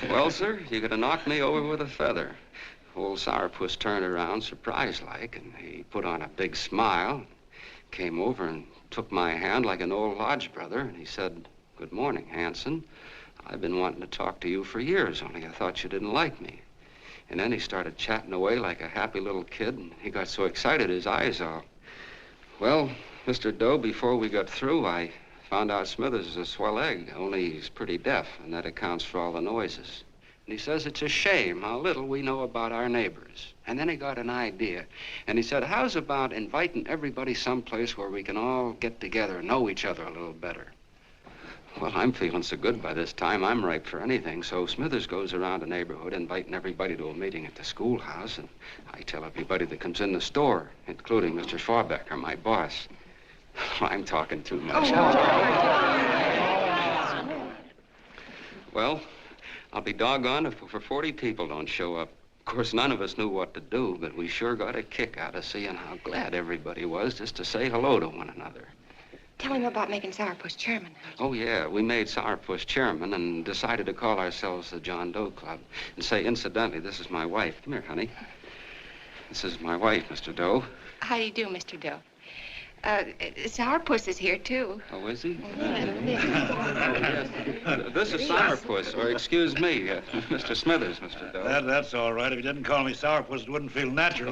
Well, sir, you could have knocked me over with a feather. Old Sourpuss turned around, surprised-like, and he put on a big smile, came over and took my hand like an old lodge brother, and he said, good morning, Hanson. I've been wanting to talk to you for years, only I thought you didn't like me. And then he started chatting away like a happy little kid, and he got so excited his eyes all... Well, Mr. Doe, before we got through, I found out Smithers is a swell egg, only he's pretty deaf, and that accounts for all the noises. And he says it's a shame how little we know about our neighbors. And then he got an idea. And he said, how's about inviting everybody someplace where we can all get together and know each other a little better? Well, I'm feeling so good by this time, I'm ripe for anything. So Smithers goes around the neighborhood inviting everybody to a meeting at the schoolhouse. And I tell everybody that comes in the store, including Mr. Schwabacker, my boss. I'm talking too much. Well, I'll be doggone if over 40 people don't show up. Of course, none of us knew what to do, but we sure got a kick out of seeing how glad everybody was just to say hello to one another. Tell him about making Sourpuss chairman. Oh, yeah, we made Sourpuss chairman and decided to call ourselves the John Doe Club. And say, incidentally, this is my wife. Come here, honey. This is my wife, Mr. Doe. How do you do, Mr. Doe? Sourpuss is here, too. Oh, is he? This is Sourpuss, or excuse me, Mr. Smithers, Mr. Doe. That's all right. If you didn't call me Sourpuss, it wouldn't feel natural.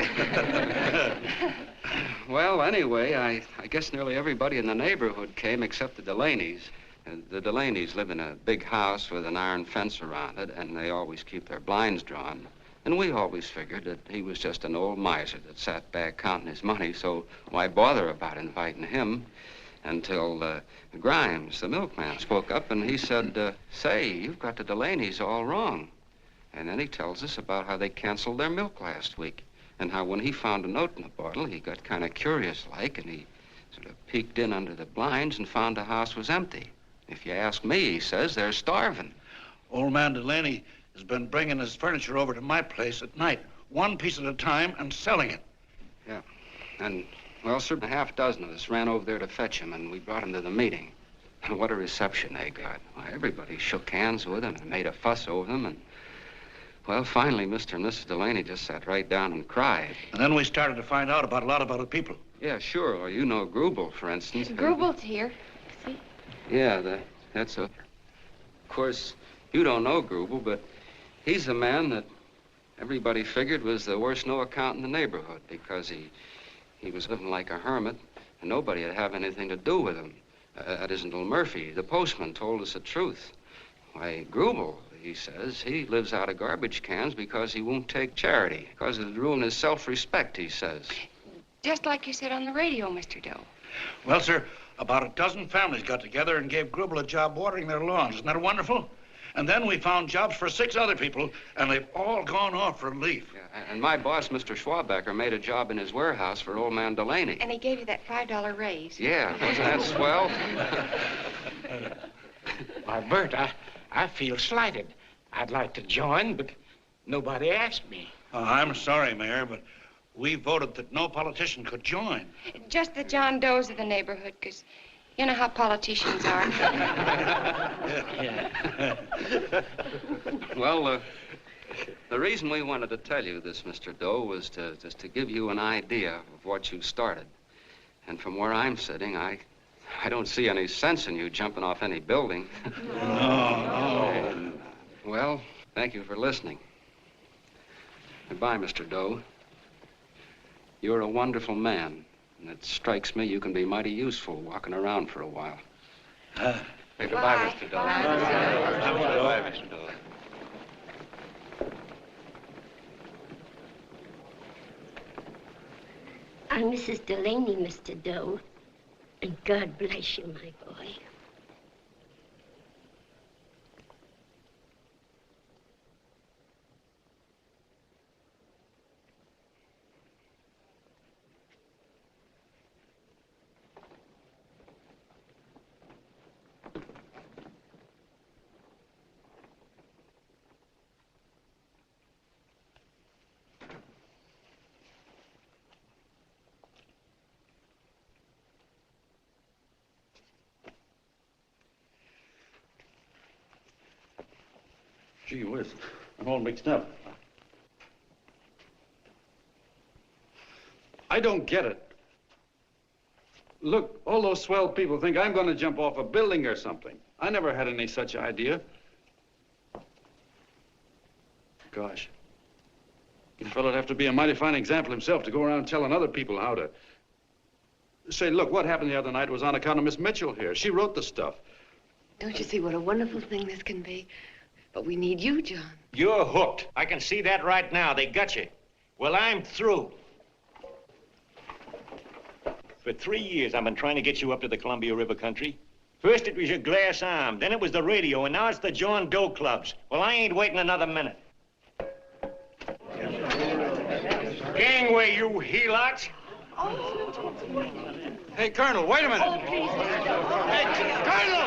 Well, anyway, I guess nearly everybody in the neighborhood came except the Delaney's. The Delaney's live in a big house with an iron fence around it, and they always keep their blinds drawn. And we always figured that he was just an old miser that sat back counting his money, so why bother about inviting him? Until Grimes, the milkman, spoke up, and he said, say, you've got the Delaney's all wrong. And then he tells us about how they canceled their milk last week, and how when he found a note in the bottle, he got kind of curious-like, and he sort of peeked in under the blinds and found the house was empty. If you ask me, he says, they're starving. Old man Delaney has been bringing his furniture over to my place at night, one piece at a time, and selling it. Yeah. And, well, sir, a half dozen of us ran over there to fetch him, and we brought him to the meeting. And what a reception they got. Why, everybody shook hands with him and made a fuss over them, and, well, finally, Mr. and Mrs. Delaney just sat right down and cried. And then we started to find out about a lot of other people. Yeah, sure. Well, you know Grubel, for instance. Grubel's here. See? Yeah, that's a... Of course, you don't know Grubel, but he's the man that everybody figured was the worst no-account in the neighborhood because he was living like a hermit, and nobody would have anything to do with him. That isn't little Murphy. The postman told us the truth. Why, Grubel, he says, he lives out of garbage cans because he won't take charity, because it'd ruin his self-respect, he says. Just like you said on the radio, Mr. Doe. Well, sir, about a dozen families got together and gave Grubel a job watering their lawns. Isn't that wonderful? And then we found jobs for 6 other people, and they've all gone off for relief. Yeah, and my boss, Mr. Schwabecker, made a job in his warehouse for old man Delaney. And he gave you that $5 raise. Yeah, wasn't that swell? Why, Bert, I feel slighted. I'd like to join, but nobody asked me. I'm sorry, Mayor, but we voted that no politician could join. Just the John Does of the neighborhood, because you know how politicians are. Well, the reason we wanted to tell you this, Mr. Doe, was just to give you an idea of what you started. And from where I'm sitting, I don't see any sense in you jumping off any building. No. Well, thank you for listening. Goodbye, Mr. Doe. You're a wonderful man, and it strikes me you can be mighty useful walking around for a while. Hey, goodbye, Mr. Doe. Goodbye, Mr. Doe. I'm Mrs. Delaney, Mr. Doe. And God bless you, my boy. Gee whiz, I'm all mixed up. I don't get it. Look, all those swell people think I'm going to jump off a building or something. I never had any such idea. Gosh. The fellow'd have to be a mighty fine example himself to go around telling other people how to... Say, look, what happened the other night was on account of Miss Mitchell here. She wrote the stuff. Don't you see what a wonderful thing this can be? But we need you, John. You're hooked. I can see that right now. They got you. Well, I'm through. For 3 years, I've been trying to get you up to the Columbia River country. First, it was your glass arm. Then it was the radio. And now it's the John Doe clubs. Well, I ain't waiting another minute. Gangway, you helots. Hey, Colonel, wait a minute. Hey, Colonel!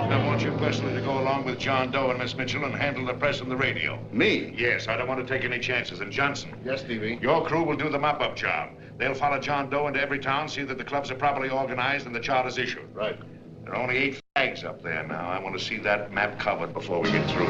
I want you personally to go along with John Doe and Miss Mitchell and handle the press and the radio. Me? Yes, I don't want to take any chances. And Johnson. Yes, Stevie? Your crew will do the mop-up job. They'll follow John Doe into every town, see that the clubs are properly organized and the charter's issued. Right. There are only 8 flags up there now. I want to see that map covered before we get through.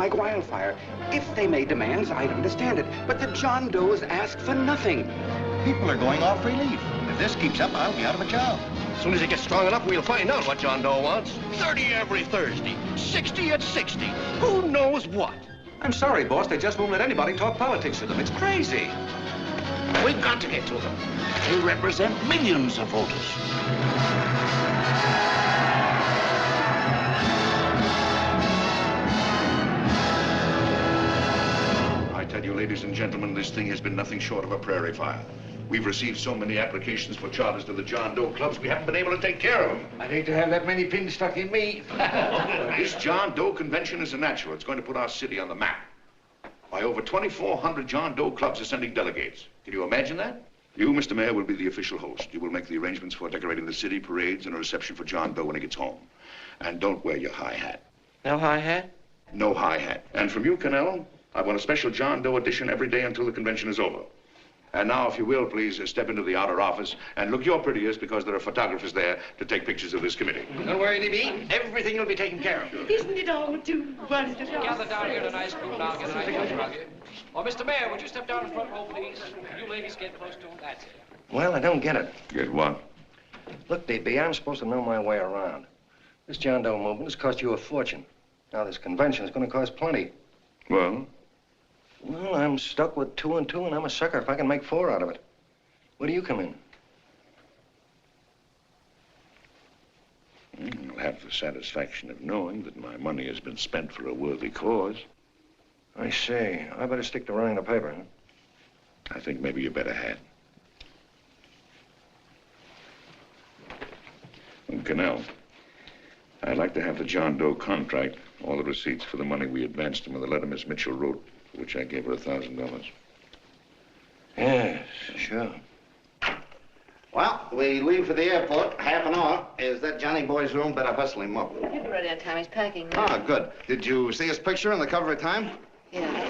like wildfire. If they made demands, I'd understand it. But the John Does ask for nothing. People are going off relief. If this keeps up, I'll be out of a job. As soon as it gets strong enough, we'll find out what John Doe wants. 30 every Thursday, 60 at 60. Who knows what? I'm sorry, boss. They just won't let anybody talk politics to them. It's crazy. We've got to get to them. They represent millions of voters. I tell you, ladies and gentlemen, this thing has been nothing short of a prairie fire. We've received so many applications for charters to the John Doe clubs, we haven't been able to take care of them. I'd hate to have that many pins stuck in me. This John Doe convention is a natural. It's going to put our city on the map. By over 2,400 John Doe clubs are sending delegates. Can you imagine that? You, Mr. Mayor, will be the official host. You will make the arrangements for decorating the city, parades, and a reception for John Doe when he gets home. And don't wear your high hat. No high hat? No high hat. And from you, Cannell, I want a special John Doe edition every day until the convention is over. And now, if you will, please step into the outer office and look your prettiest because there are photographers there to take pictures of this committee. Don't worry, D.B. Everything will be taken care of. Isn't it all too wonderful? Gather down here tonight, school down here tonight. Oh, Mr. Mayor, would you step down in front row, please? You ladies get close to him. That's it. Well, I don't get it. Get what? Look, D.B., I'm supposed to know my way around. This John Doe movement has cost you a fortune. Now, this convention is going to cost plenty. Well? Well, I'm stuck with 2 and 2, and I'm a sucker if I can make 4 out of it. Where do you come in? You'll have the satisfaction of knowing that my money has been spent for a worthy cause. I see. I better stick to running the paper, huh? I think maybe you better had. And Cannell, I'd like to have the John Doe contract, all the receipts for the money we advanced him, and the letter Miss Mitchell wrote, for which I gave her $1,000. Yes, sure. Well, we leave for the airport, half an hour. Is that Johnny boy's room? Better hustle him up. He'll be ready on time. He's packing now. Ah, good. Did you see his picture on the cover of Time? Yeah.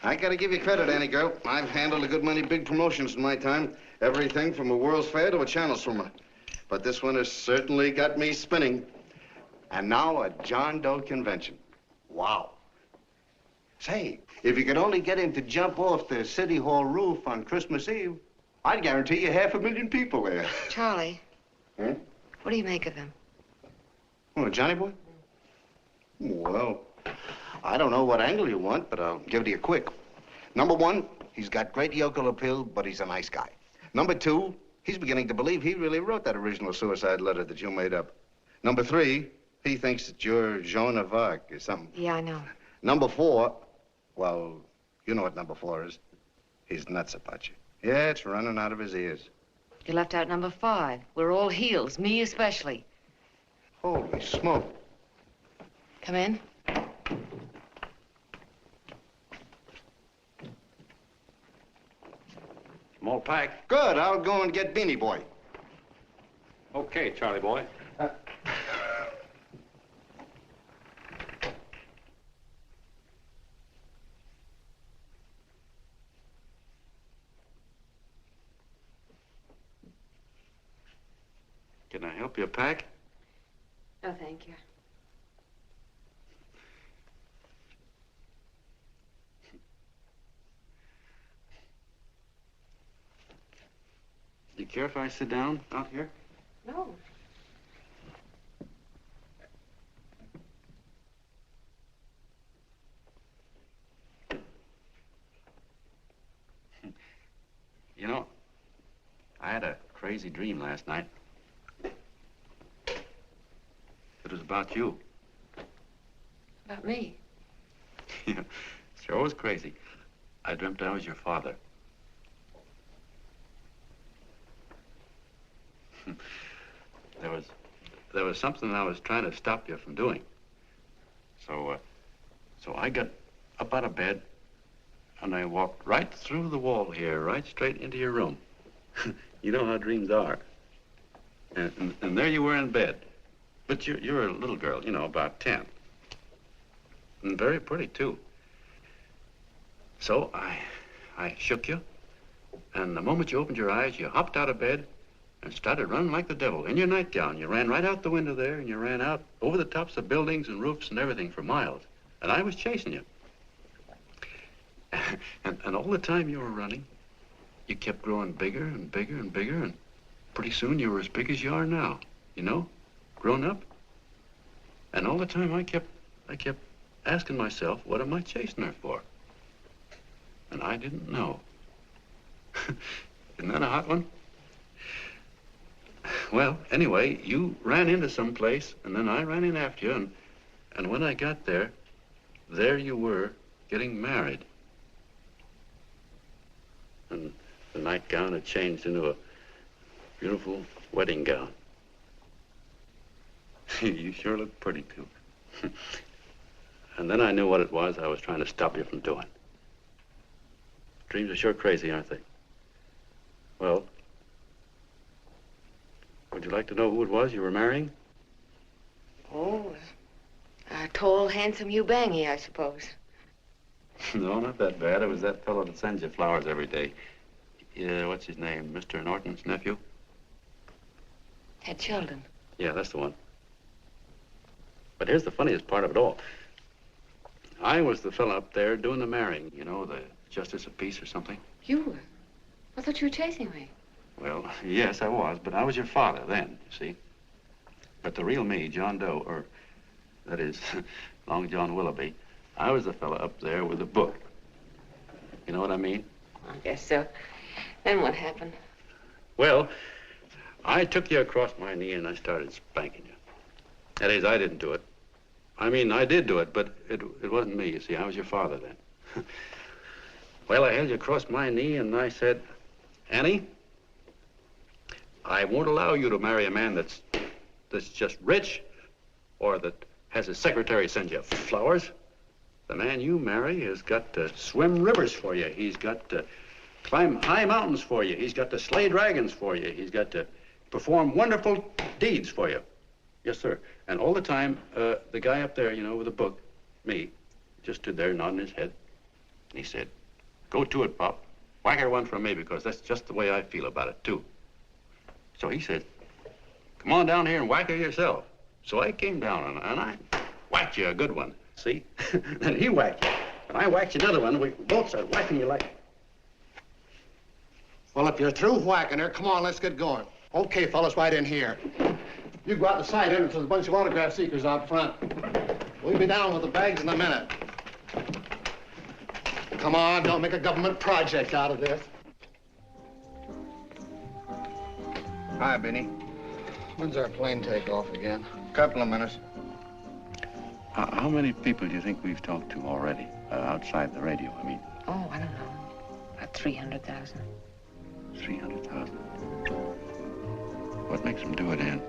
I gotta give you credit, Annie girl. I've handled a good many big promotions in my time. Everything from a World's Fair to a channel swimmer. But this one has certainly got me spinning. And now a John Doe convention. Wow. Say, if you could only get him to jump off the City Hall roof on Christmas Eve, I'd guarantee you 500,000 people there. Charlie. Hmm? What do you make of him? Oh, Johnny boy? Well, I don't know what angle you want, but I'll give it to you quick. Number 1, he's got great yokel appeal, but he's a nice guy. Number 2, he's beginning to believe he really wrote that original suicide letter that you made up. Number 3, he thinks that you're Joan of Arc or something. Yeah, I know. Number 4, well, you know what number 4 is. He's nuts about you. Yeah, it's running out of his ears. You left out number 5. We're all heels, me especially. Holy smoke. Come in. Small pack. Good, I'll go and get Beanie Boy. Okay, Charlie boy. Can I help you pack? No, thank you. Do you care if I sit down out here? No. You know, I had a crazy dream last night. It was about you. About me? Yeah, sure was crazy. I dreamt I was your father. There was something I was trying to stop you from doing. So I got up out of bed and I walked right through the wall here, right straight into your room. You know how dreams are. And there you were in bed. But you're a little girl, you know, about 10. And very pretty, too. So I shook you. And the moment you opened your eyes, you hopped out of bed and started running like the devil in your nightgown. You ran right out the window there, and you ran out over the tops of buildings and roofs and everything for miles. And I was chasing you. And all the time you were running, you kept growing bigger and bigger and bigger, and pretty soon you were as big as you are now, you know, grown up. And all the time I kept asking myself, what am I chasing her for? And I didn't know. Isn't that a hot one? Well, anyway, you ran into some place, and then I ran in after you, and when I got there you were getting married. And the nightgown had changed into a beautiful wedding gown. You sure look pretty, too. And then I knew what it was I was trying to stop you from doing. Dreams are sure crazy, aren't they? Well, would you like to know who it was you were marrying? Oh, a tall, handsome Hugh Bangy, I suppose. No, not that bad. It was that fellow that sends you flowers every day. What's his name? Mr. Norton's nephew? Ed Sheldon. Yeah, that's the one. But here's the funniest part of it all. I was the fella up there doing the marrying, you know, the justice of peace or something. You were? I thought you were chasing me. Well, yes, I was, but I was your father then, you see. But the real me, John Doe, or that is, Long John Willoughby, I was the fella up there with the book. You know what I mean? I guess so. Then what happened? Well, I took you across my knee and I started spanking you. That is, I didn't do it. I mean, I did do it, but it wasn't me, you see. I was your father then. Well, I held you across my knee and I said, Annie, I won't allow you to marry a man that's just rich or that has his secretary send you flowers. The man you marry has got to swim rivers for you. He's got to climb high mountains for you. He's got to slay dragons for you. He's got to perform wonderful deeds for you. Yes, sir. And all the time, the guy up there, you know, with the book, me, just stood there nodding his head. And he said, go to it, Pop. Whack her one from me, because that's just the way I feel about it, too. So he said, come on down here and whack her yourself. So I came down and I whacked you a good one, see? Then he whacked you, and I whacked you another one, and we both started whacking you like... Well, if you're through whacking her, come on, let's get going. Okay, fellas, right in here. You go out the side entrance, there's a bunch of autograph seekers out front. We'll be down with the bags in a minute. Come on, don't make a government project out of this. Hi, Benny. When's our plane take off again? Couple of minutes. How many people do you think we've talked to already, outside the radio, I mean? Oh, I don't know. About 300,000. 300,000? What makes them do it, Ann?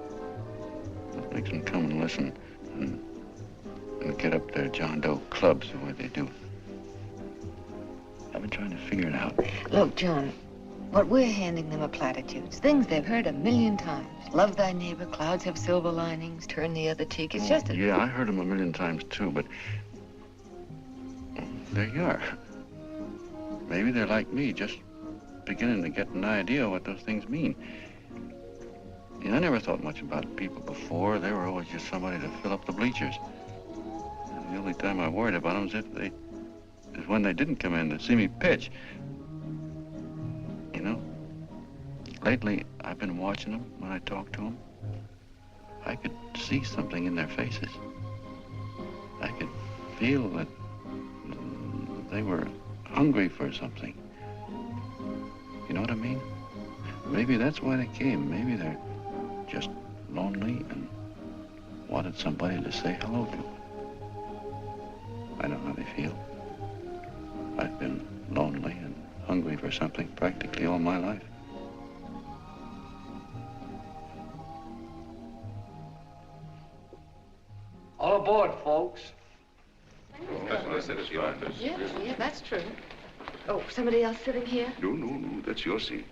What makes them come and listen and get up their John Doe clubs the way they do? I've been trying to figure it out. Look, John, what we're handing them are platitudes, things they've heard 1,000,000 times. Love thy neighbor, clouds have silver linings, turn the other cheek. It's just a... Yeah, I heard them 1,000,000 times, too, but there you are. Maybe they're like me, just beginning to get an idea what those things mean. You know, I never thought much about people before. They were always just somebody to fill up the bleachers. And the only time I worried about them is when they didn't come in to see me pitch. You know, lately I've been watching them when I talk to them. I could see something in their faces. I could feel that they were hungry for something. You know what I mean? Maybe that's why they came. Maybe they're just lonely and wanted somebody to say hello to. I know how they feel. I've been lonely and hungry for something practically all my life. All aboard, folks. That's what I said at the office. Yeah, that's true. Oh, somebody else sitting here? No, that's your seat.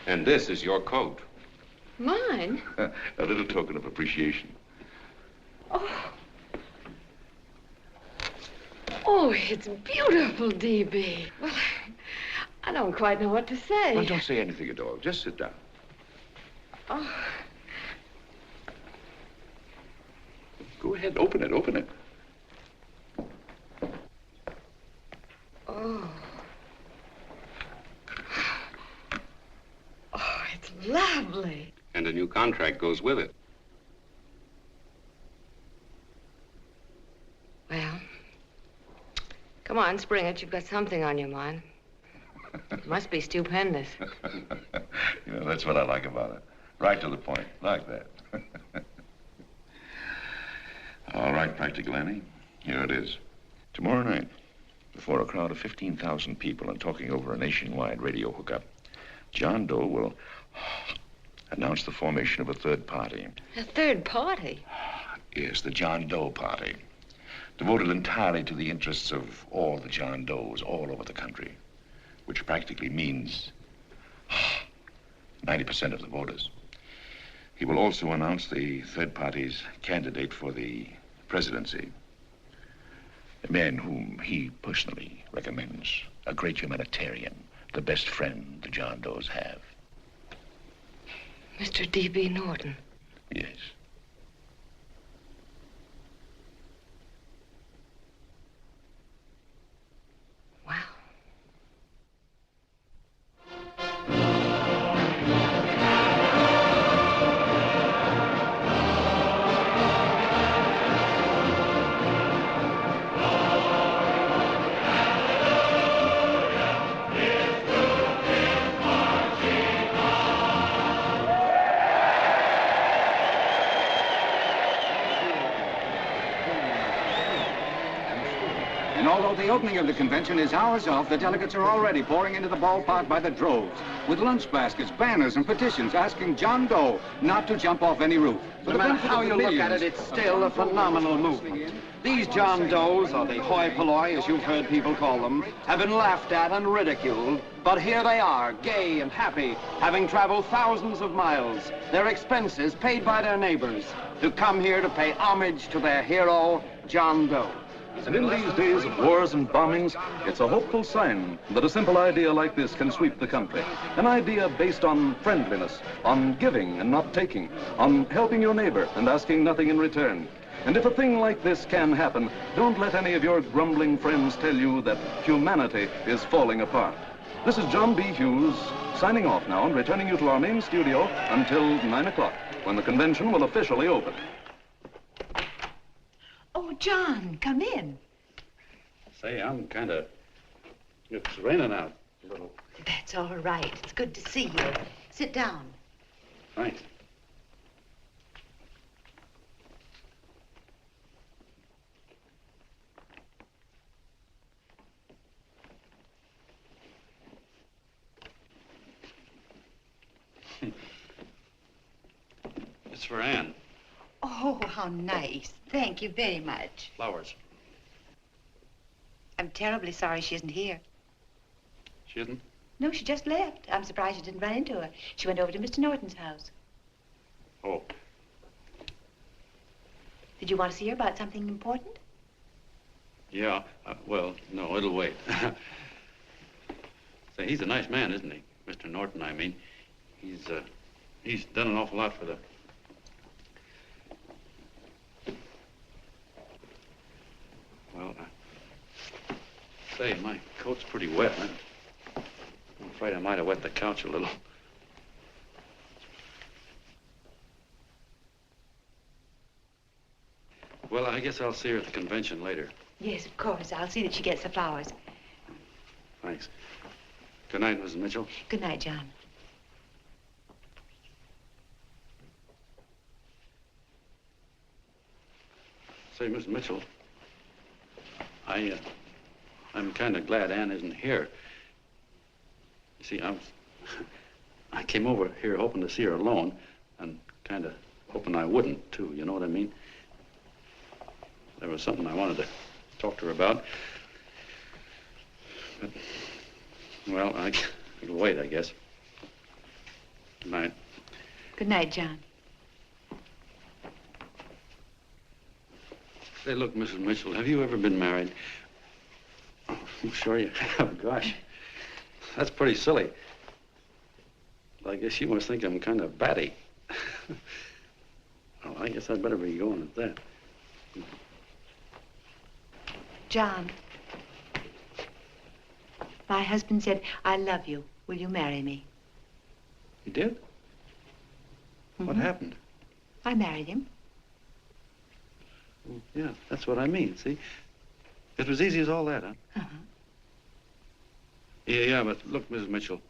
And this is your coat. Mine? A little token of appreciation. Oh. Oh, it's beautiful, D.B. Well, I don't quite know what to say. Well, don't say anything at all. Just sit down. Oh. Go ahead, open it. Oh. Oh, it's lovely. And a new contract goes with it. Well, come on, spring it. You've got something on your mind. It must be stupendous. You know, that's what I like about it. Right to the point, like that. All right, Practical Annie, here it is. Tomorrow night, before a crowd of 15,000 people and talking over a nationwide radio hookup, John Doe will announce the formation of a third party. A third party? Yes, the John Doe Party. Devoted entirely to the interests of all the John Does all over the country, which practically means 90% of the voters. He will also announce the third party's candidate for the presidency, a man whom he personally recommends, a great humanitarian, the best friend the John Does have. Mr. D.B. Norton. Yes. Wow. And although the opening of the convention is hours off, the delegates are already pouring into the ballpark by the droves, with lunch baskets, banners, and petitions asking John Doe not to jump off any roof. No matter how you look at it, it's still a phenomenal movement. These John Does, or the hoi polloi, as you've heard people call them, have been laughed at and ridiculed, but here they are, gay and happy, having traveled thousands of miles, their expenses paid by their neighbors, to come here to pay homage to their hero, John Doe. And in these days of wars and bombings, it's a hopeful sign that a simple idea like this can sweep the country. An idea based on friendliness, on giving and not taking, on helping your neighbor and asking nothing in return. And if a thing like this can happen, don't let any of your grumbling friends tell you that humanity is falling apart. This is John B. Hughes, signing off now and returning you to our main studio until 9 o'clock, when the convention will officially open. Oh, John, come in. Say, I'm it's raining out a little. That's all right. It's good to see you. Sit down. Thanks. It's for Anne. Oh, how nice. Thank you very much. Flowers. I'm terribly sorry she isn't here. She isn't? No, she just left. I'm surprised you didn't run into her. She went over to Mr. Norton's house. Oh. Did you want to see her about something important? Yeah. Well, no, it'll wait. Say, he's a nice man, isn't he? Mr. Norton, I mean. He's done an awful lot for the... Well, say, my coat's pretty wet. I'm afraid I might have wet the couch a little. Well, I guess I'll see her at the convention later. Yes, of course. I'll see that she gets the flowers. Thanks. Good night, Mrs. Mitchell. Good night, John. Say, Mrs. Mitchell, I'm kind of glad Anne isn't here. You see, I came over here hoping to see her alone, and kind of hoping I wouldn't, too, you know what I mean? There was something I wanted to talk to her about. But, well, it'll wait, I guess. Good night. Good night, John. Say, look, Mrs. Mitchell, have you ever been married? Oh, I'm sure you have. Gosh, that's pretty silly. I guess you must think I'm kind of batty. Well, I guess I'd better be going at that. John. My husband said, I love you. Will you marry me? You did? What happened? I married him. Well, yeah, that's what I mean, see? It was easy as all that, huh? Uh-huh. Yeah, but look, Mrs. Mitchell,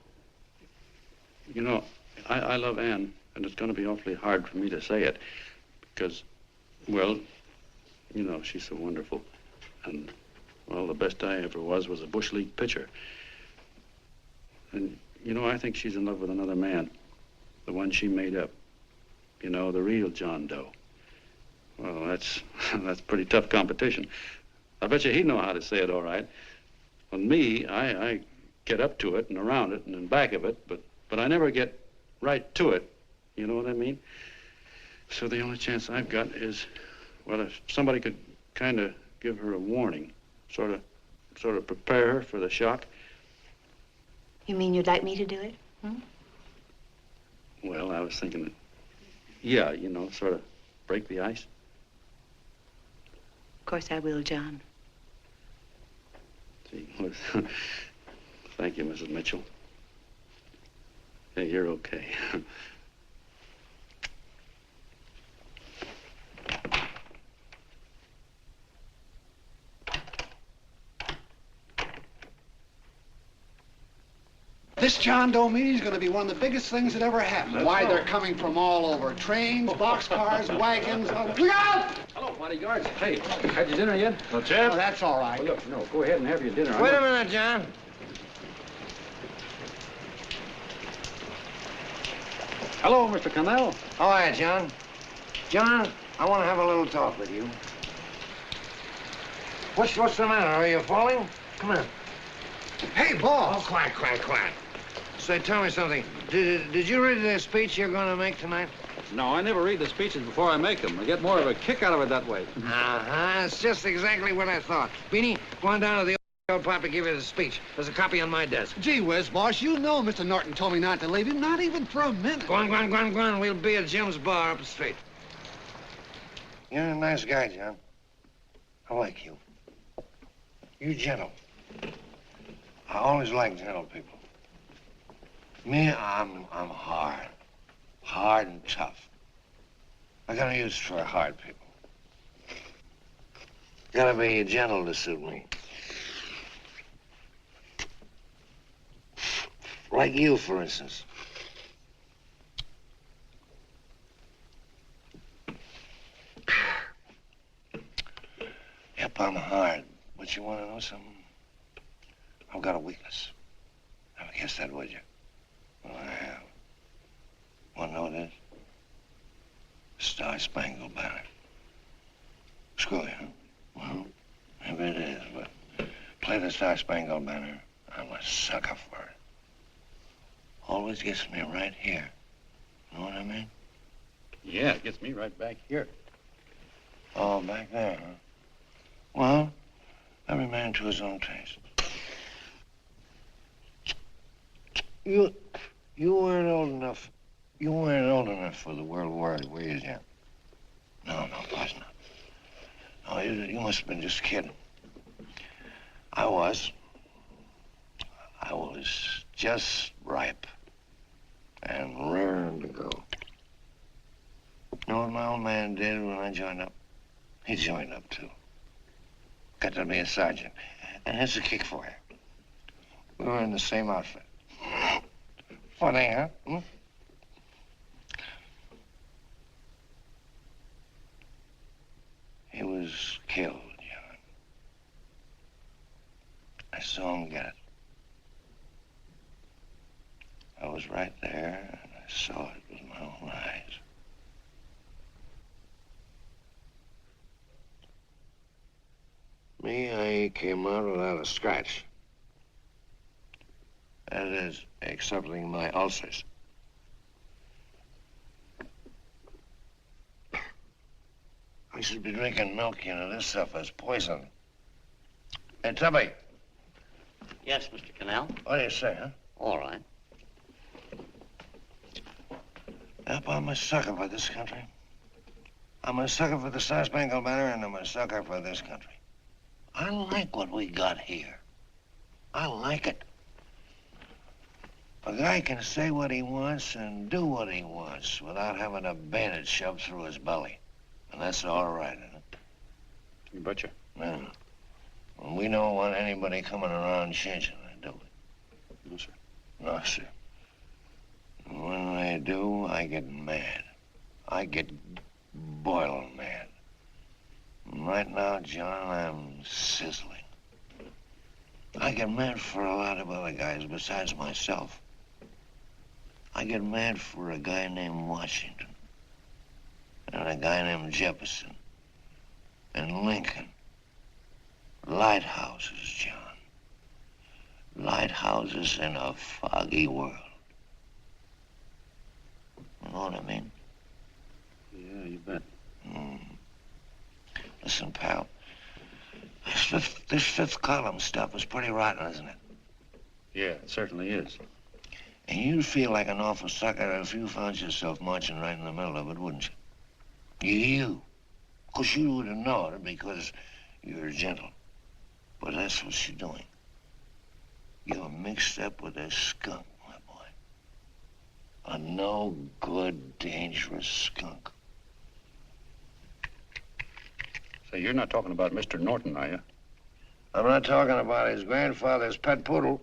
you know, I love Anne, and it's going to be awfully hard for me to say it because, well, you know, she's so wonderful. And, well, the best I ever was a Bush League pitcher. And, you know, I think she's in love with another man, the one she made up. You know, the real John Doe. Well, that's pretty tough competition. I bet you he'd know how to say it all right. With me, I get up to it and around it and in back of it, but I never get right to it. You know what I mean? So the only chance I've got is, well, if somebody could kind of give her a warning, sort of prepare her for the shock. You mean you'd like me to do it? Hmm? Well, I was thinking that, yeah, you know, sort of break the ice. Of course I will, John. Gee, well, thank you, Mrs. Mitchell. Hey, you're okay. This John Doe meeting is going to be one of the biggest things that ever happened. Why, they're coming from all over. Trains, boxcars, wagons. Look out! Hello, bodyguards. Hey, had your dinner yet? No, Jeff? Oh, that's all right. Well, look, no, go ahead and have your dinner. Wait a minute, John. Hello, Mr. Connell. How are you, John? John, I want to have a little talk with you. What's the matter? Are you falling? Come on. Hey, boss. Oh, quiet. Say, tell me something. Did you read the speech you're going to make tonight? No, I never read the speeches before I make them. I get more of a kick out of it that way. Uh-huh. It's just exactly what I thought. Beanie, go on down to the old pop to give you the speech. There's a copy on my desk. Gee whiz, boss, you know Mr. Norton told me not to leave him, not even for a minute. Go on. We'll be at Jim's bar up the street. You're a nice guy, John. I like you. You're gentle. I always like gentle people. Me, I'm hard. Hard and tough. I got no use for hard people. Gotta be gentle to suit me. Like you, for instance. Yep, I'm hard. But you want to know something? I've got a weakness. Never guess that, would you? Well, I have. Want to know what it is? Star-Spangled Banner. Screw you, huh? Well, maybe it is, but play the Star-Spangled Banner. I'm a sucker for it. Always gets me right here. Know what I mean? Yeah, it gets me right back here. Oh, back there, huh? Well, every man to his own taste. You weren't old enough. You weren't old enough for the World War, were you, Jim? No, of course not. No, you must have been just kidding. I was just ripe and raring to go. You know what my old man did when I joined up? He joined up, too. Got to be a sergeant. And here's a kick for you. We were in the same outfit. Funny, huh? Hmm? He was killed, John. I saw him get it. I was right there, and I saw it with my own eyes. Me, I came out without a scratch. That is, excepting my ulcers. I should be drinking milk, you know. This stuff is poison. Hey, Tubby. Yes, Mr. Connell? What do you say, huh? All right. Yep, I'm a sucker for this country. I'm a sucker for the Star-Spangled Banner, and I'm a sucker for this country. I like what we got here. I like it. A guy can say what he wants and do what he wants without having a bayonet shoved through his belly. And that's all right, isn't it? You betcha. Yeah. Well, we don't want anybody coming around changing it, do we? No, sir. No, sir. When they do, I get mad. I get boiling mad. Right now, John, I'm sizzling. I get mad for a lot of other guys besides myself. I get mad for a guy named Washington, and a guy named Jefferson, and Lincoln. Lighthouses, John. Lighthouses in a foggy world. You know what I mean? Yeah, you bet. Listen, pal. This fifth column stuff is pretty rotten, isn't it? Yeah, it certainly is. And you'd feel like an awful sucker if you found yourself marching right in the middle of it, wouldn't you? You. Of course, you wouldn't know it because you're gentle. But that's what you're doing. You're mixed up with a skunk, my boy. A no-good, dangerous skunk. Say, you're not talking about Mr. Norton, are you? I'm not talking about his grandfather's pet poodle.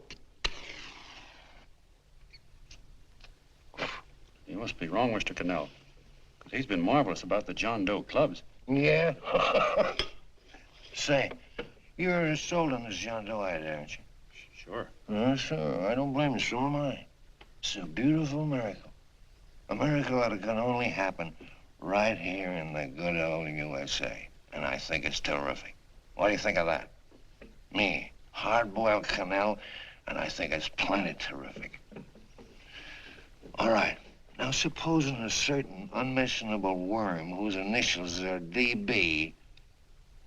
You must be wrong, Mr. Cannell. Because he's been marvelous about the John Doe clubs. Yeah? Say, you're sold on this John Doe idea, aren't you? Sure. Sure. I don't blame you. So am I. It's a beautiful miracle. A miracle that can only happen right here in the good old USA. And I think it's terrific. What do you think of that? Me, hard-boiled Cannell, and I think it's plenty terrific. All right. Now, supposing a certain unmentionable worm whose initials are DB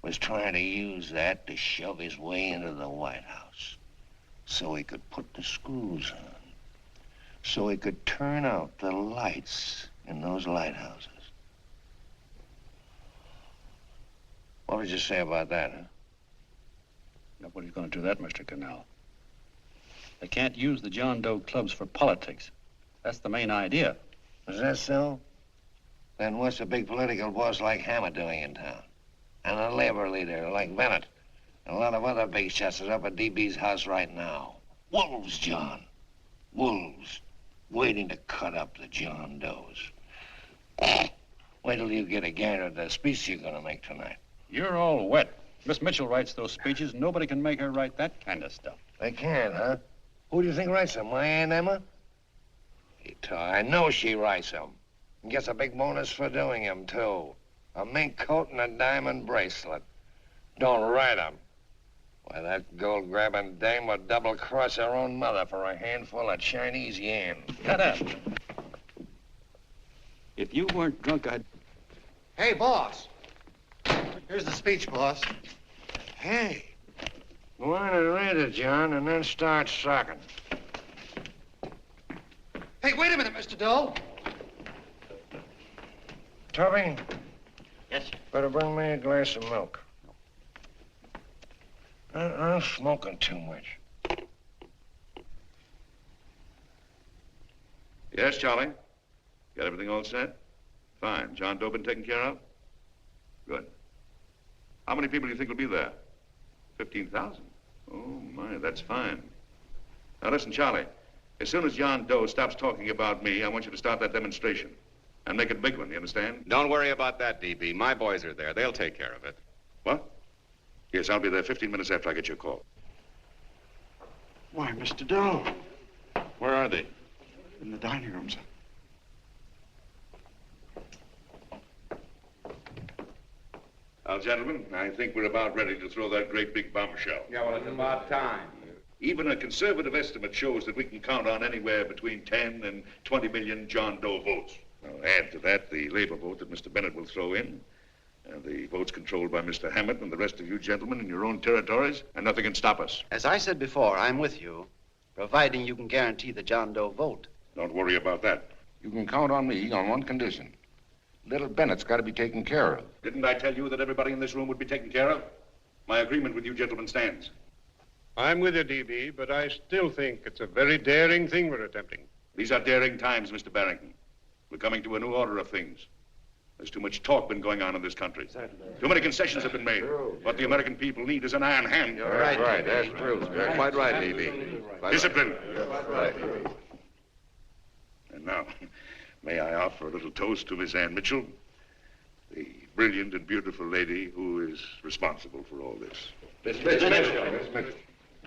was trying to use that to shove his way into the White House so he could put the screws on, so he could turn out the lights in those lighthouses. What would you say about that, huh? Nobody's going to do that, Mr. Cannell. They can't use the John Doe clubs for politics. That's the main idea. Is that so? Then what's a big political boss like Hammer doing in town? And a labor leader like Bennett? And a lot of other big shots are up at DB's house right now. Wolves, John. Wolves. Waiting to cut up the John Does. Wait till you get a gander at the speech you're going to make tonight. You're all wet. Miss Mitchell writes those speeches. Nobody can make her write that kind of stuff. They can't, huh? Who do you think writes them? My Aunt Emma? I know she writes them. And gets a big bonus for doing them, too. A mink coat and a diamond bracelet. Don't write them. Why, that gold-grabbing dame would double-cross her own mother for a handful of Chinese yen. Shut up. If you weren't drunk, I'd... Hey, boss. Here's the speech, boss. Hey. Go on and read it, John, and then start sucking. Hey, wait a minute, Mr. Doe. Tubby? Yes, sir. Better bring me a glass of milk. I'm smoking too much. Yes, Charlie? Got everything all set? Fine. John Doe been taken care of? Good. How many people do you think will be there? 15,000? Oh, my, that's fine. Now, listen, Charlie. As soon as John Doe stops talking about me, I want you to start that demonstration. And make it a big one, you understand? Don't worry about that, DB. My boys are there. They'll take care of it. What? Yes, I'll be there 15 minutes after I get your call. Why, Mr. Doe. Where are they? In the dining room, sir. Now, gentlemen, I think we're about ready to throw that great big bombshell. Yeah, well, it's about time. Even a conservative estimate shows that we can count on anywhere between 10 and 20 million John Doe votes. Now, add to that the labor vote that Mr. Bennett will throw in, and the votes controlled by Mr. Hammett and the rest of you gentlemen in your own territories, and nothing can stop us. As I said before, I'm with you, providing you can guarantee the John Doe vote. Don't worry about that. You can count on me on one condition. Little Bennett's got to be taken care of. Didn't I tell you that everybody in this room would be taken care of? My agreement with you gentlemen stands. I'm with you, D.B., but I still think it's a very daring thing we're attempting. These are daring times, Mr. Barrington. We're coming to a new order of things. There's too much talk been going on in this country. Too many concessions have been made. What the American people need is an iron hand. You're right. That's true. You're quite right, D.B. Discipline. Right. And now, may I offer a little toast to Miss Ann Mitchell, the brilliant and beautiful lady who is responsible for all this. Miss Mitchell.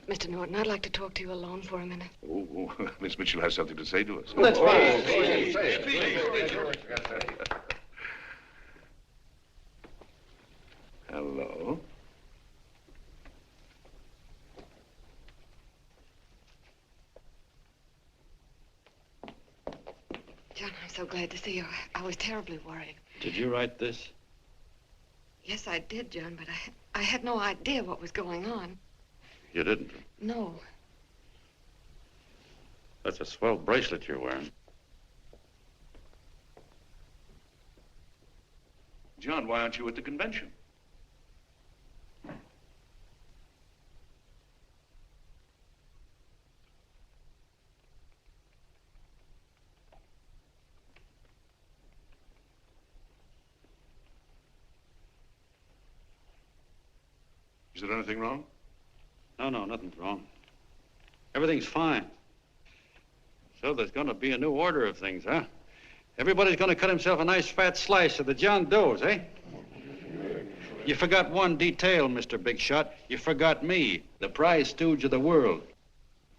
Mr. Norton, I'd like to talk to you alone for a minute. Oh, Miss Mitchell has something to say to us. That's fine. Hello. John, I'm so glad to see you. I was terribly worried. Did you write this? Yes, I did, John, but I had no idea what was going on. You didn't? No. That's a swell bracelet you're wearing. John, why aren't you at the convention? Is there anything wrong? No, nothing's wrong. Everything's fine. So there's going to be a new order of things, huh? Everybody's going to cut himself a nice fat slice of the John Does, eh? You forgot one detail, Mr. Big Shot. You forgot me, the prize stooge of the world.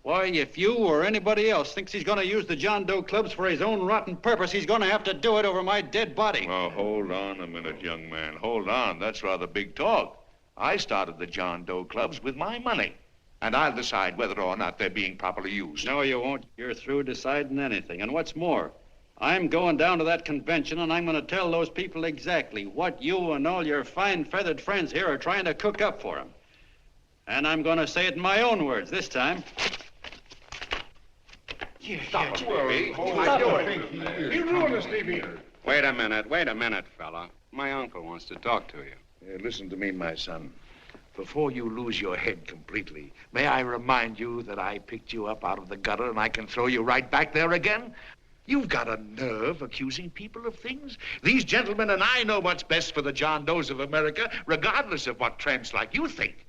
Why, if you or anybody else thinks he's going to use the John Doe clubs for his own rotten purpose, he's going to have to do it over my dead body. Oh, hold on a minute, young man. Hold on. That's rather big talk. I started the John Doe clubs with my money. And I'll decide whether or not they're being properly used. No, you won't. You're through deciding anything. And what's more, I'm going down to that convention, and I'm going to tell those people exactly what you and all your fine feathered friends here are trying to cook up for them. And I'm going to say it in my own words this time. Stop it, D.B. You ruined us, D.B. Wait a minute, fella. My uncle wants to talk to you. Listen to me, my son. Before you lose your head completely, may I remind you that I picked you up out of the gutter and I can throw you right back there again? You've got a nerve accusing people of things. These gentlemen and I know what's best for the John Does of America, regardless of what tramps like you think.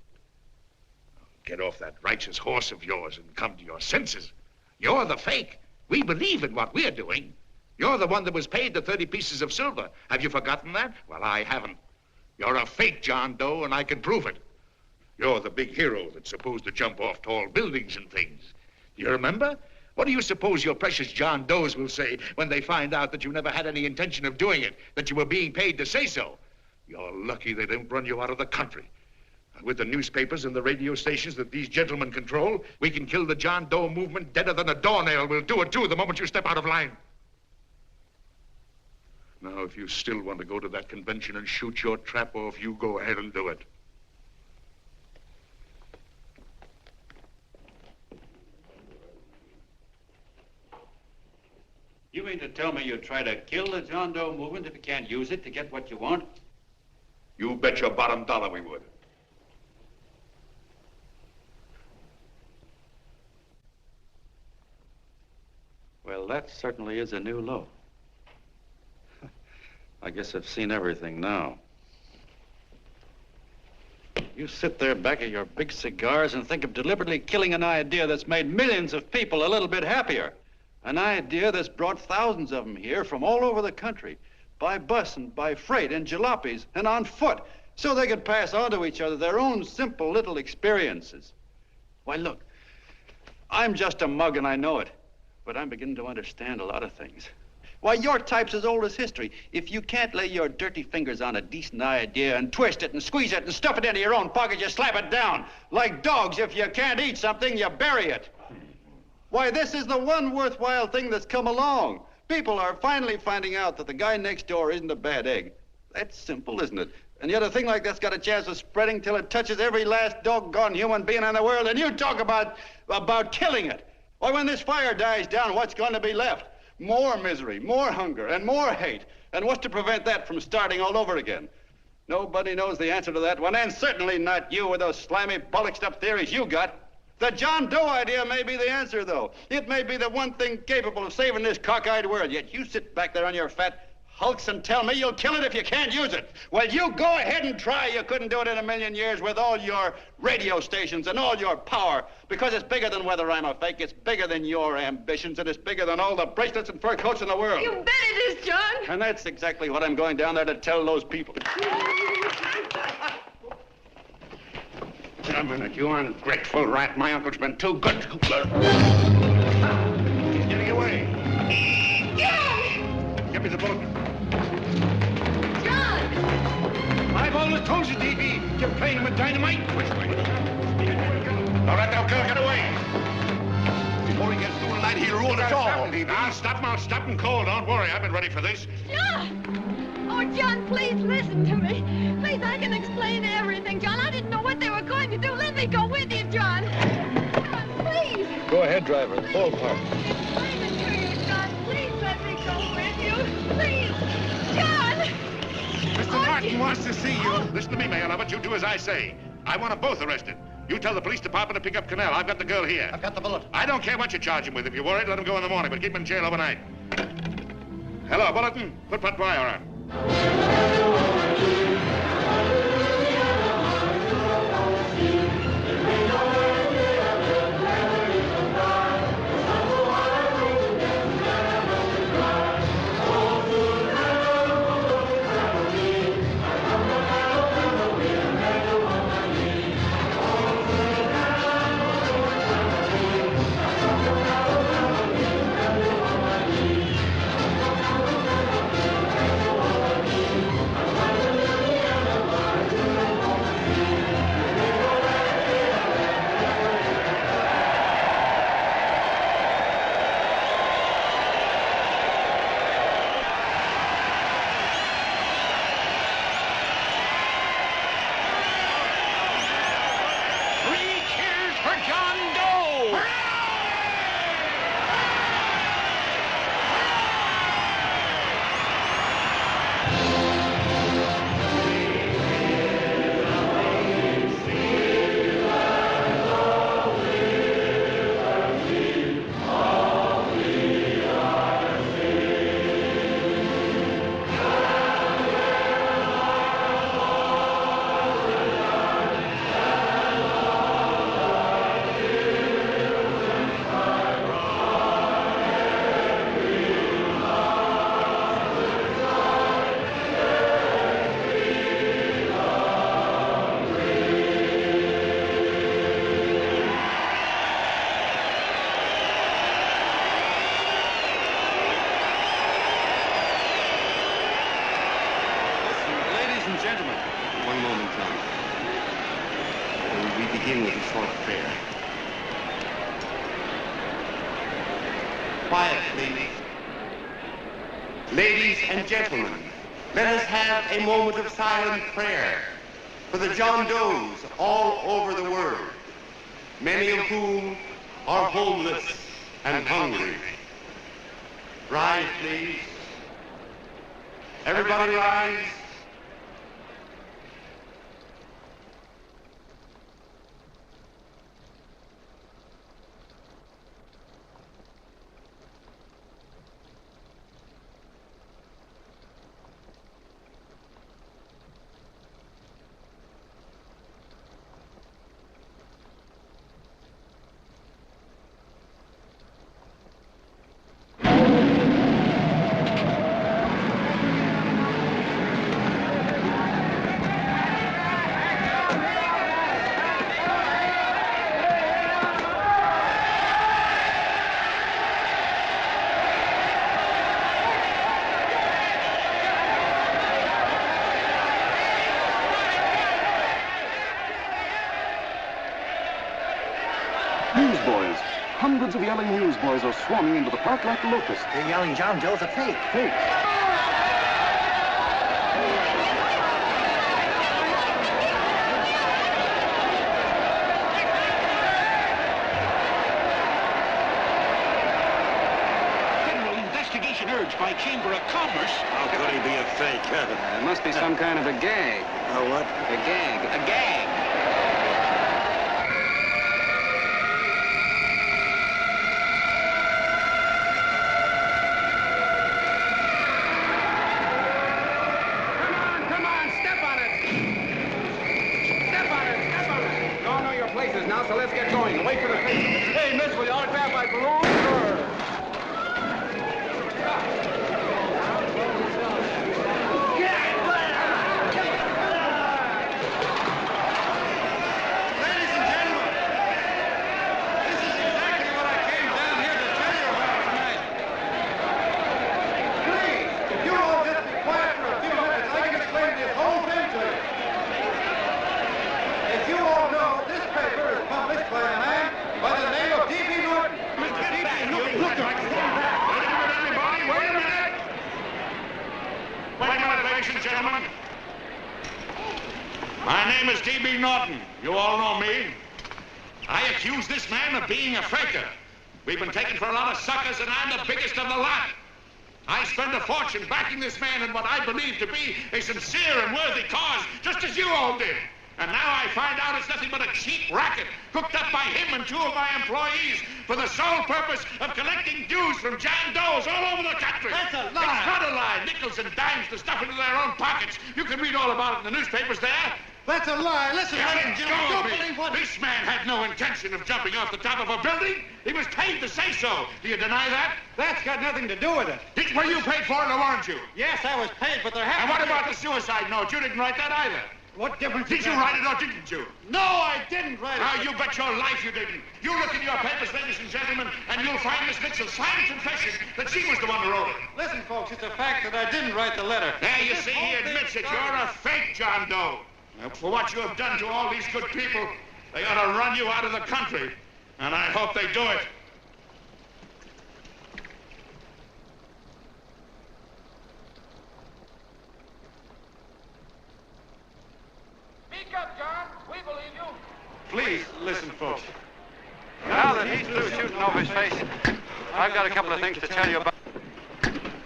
Get off that righteous horse of yours and come to your senses. You're the fake. We believe in what we're doing. You're the one that was paid the 30 pieces of silver. Have you forgotten that? Well, I haven't. You're a fake John Doe, and I can prove it. You're the big hero that's supposed to jump off tall buildings and things. Do you remember? What do you suppose your precious John Does will say when they find out that you never had any intention of doing it, that you were being paid to say so? You're lucky they didn't run you out of the country. And with the newspapers and the radio stations that these gentlemen control, we can kill the John Doe movement deader than a doornail. We'll do it, too, the moment you step out of line. Now, if you still want to go to that convention and shoot your trap off, you go ahead and do it. You mean to tell me you try to kill the John Doe movement if you can't use it to get what you want? You bet your bottom dollar we would. Well, that certainly is a new low. I guess I've seen everything now. You sit there back of your big cigars and think of deliberately killing an idea that's made millions of people a little bit happier. An idea that's brought thousands of them here from all over the country, by bus and by freight and jalopies and on foot, so they could pass on to each other their own simple little experiences. Why, look, I'm just a mug and I know it, but I'm beginning to understand a lot of things. Why, your type's as old as history. If you can't lay your dirty fingers on a decent idea and twist it and squeeze it and stuff it into your own pocket, you slap it down. Like dogs, if you can't eat something, you bury it. Why, this is the one worthwhile thing that's come along. People are finally finding out that the guy next door isn't a bad egg. That's simple, isn't it? And yet a thing like that's got a chance of spreading till it touches every last doggone human being in the world, and you talk about killing it. Why, when this fire dies down, what's going to be left? More misery, more hunger, and more hate. And what's to prevent that from starting all over again? Nobody knows the answer to that one, and certainly not you with those slimy, bollocksed up theories you got. The John Doe idea may be the answer, though. It may be the one thing capable of saving this cockeyed world. Yet you sit back there on your fat hulks and tell me you'll kill it if you can't use it. Well, you go ahead and try. You couldn't do it in a million years with all your radio stations and all your power. Because it's bigger than whether I'm a fake. It's bigger than your ambitions, and it's bigger than all the bracelets and fur coats in the world. You bet it is, John. And that's exactly what I'm going down there to tell those people. A minute, you ungrateful rat. My uncle's been too good. He's getting away. Give me the boat. John! I've always told you, D.B., you're playing with dynamite. Which way? All right, now, girl, get away. Before he gets through tonight, he'll ruin us all. I'll stop him cold. Don't worry, I've been ready for this. John! Oh, John, please listen to me. Please, I can explain everything, John. I didn't know what they were going to do. Let me go with you, John. John, please. Go ahead, driver. Ballpark. Explain it to you, John. Please let me go with you. Please. John! Mr. Martin wants to see you. Listen to me, Mayor Lovett. You do as I say. I want them both arrested. You tell the police department to pick up Cannell. I've got the girl here. I've got the bullet. I don't care what you charge him with. If you're worried, let him go in the morning, but keep him in jail overnight. Hello, Bulletin. Put wire on. begin with a short prayer. Quiet, please. Ladies and gentlemen, let us have a moment of silent prayer for the John Does all over the world, many of whom are homeless and hungry. Rise, please. Everybody rise. Newsboys. Hundreds of yelling newsboys are swarming into the park like locusts. They're yelling John Doe's a fake. Fake. General investigation urged by Chamber of Commerce. How could he be a fake? There must be some kind of a gag. A what? A gag. A gag. name is D.B. Norton. You all know me. I accuse this man of being a faker. We've been taken for a lot of suckers, and I'm the biggest of the lot. I spent a fortune backing this man in what I believe to be a sincere and worthy cause, just as you all did. And now I find out it's nothing but a cheap racket cooked up by him and 2 of my employees for the sole purpose of collecting dues from John Does all over the country. That's a lie. It's not a lie. Nickels and dimes to stuff into their own pockets. You can read all about it in the newspapers there. That's a lie. Listen, ladies and gentlemen, don't believe what... This man had no intention of jumping off the top of a building. He was paid to say so. Do you deny that? That's got nothing to do with it. Were you paid for it or weren't you? Yes, I was paid, but there And happened... what about the suicide note? You didn't write that either. What difference Did you write it or didn't you? No, I didn't write it. Now, you bet your life you didn't. You look in your papers, ladies and gentlemen, and you'll find Miss Mitchell's signed confession that she was the one who wrote it. Listen, folks, it's a fact that I didn't write the letter. There, you see, he admits it. You're a fake John Doe. For what you have done to all these good people, they ought to run you out of the country. And I hope they do it. Speak up, John. We believe you. Please, listen, folks. Now that he's through shooting over his face, I've got a couple of things to tell you about.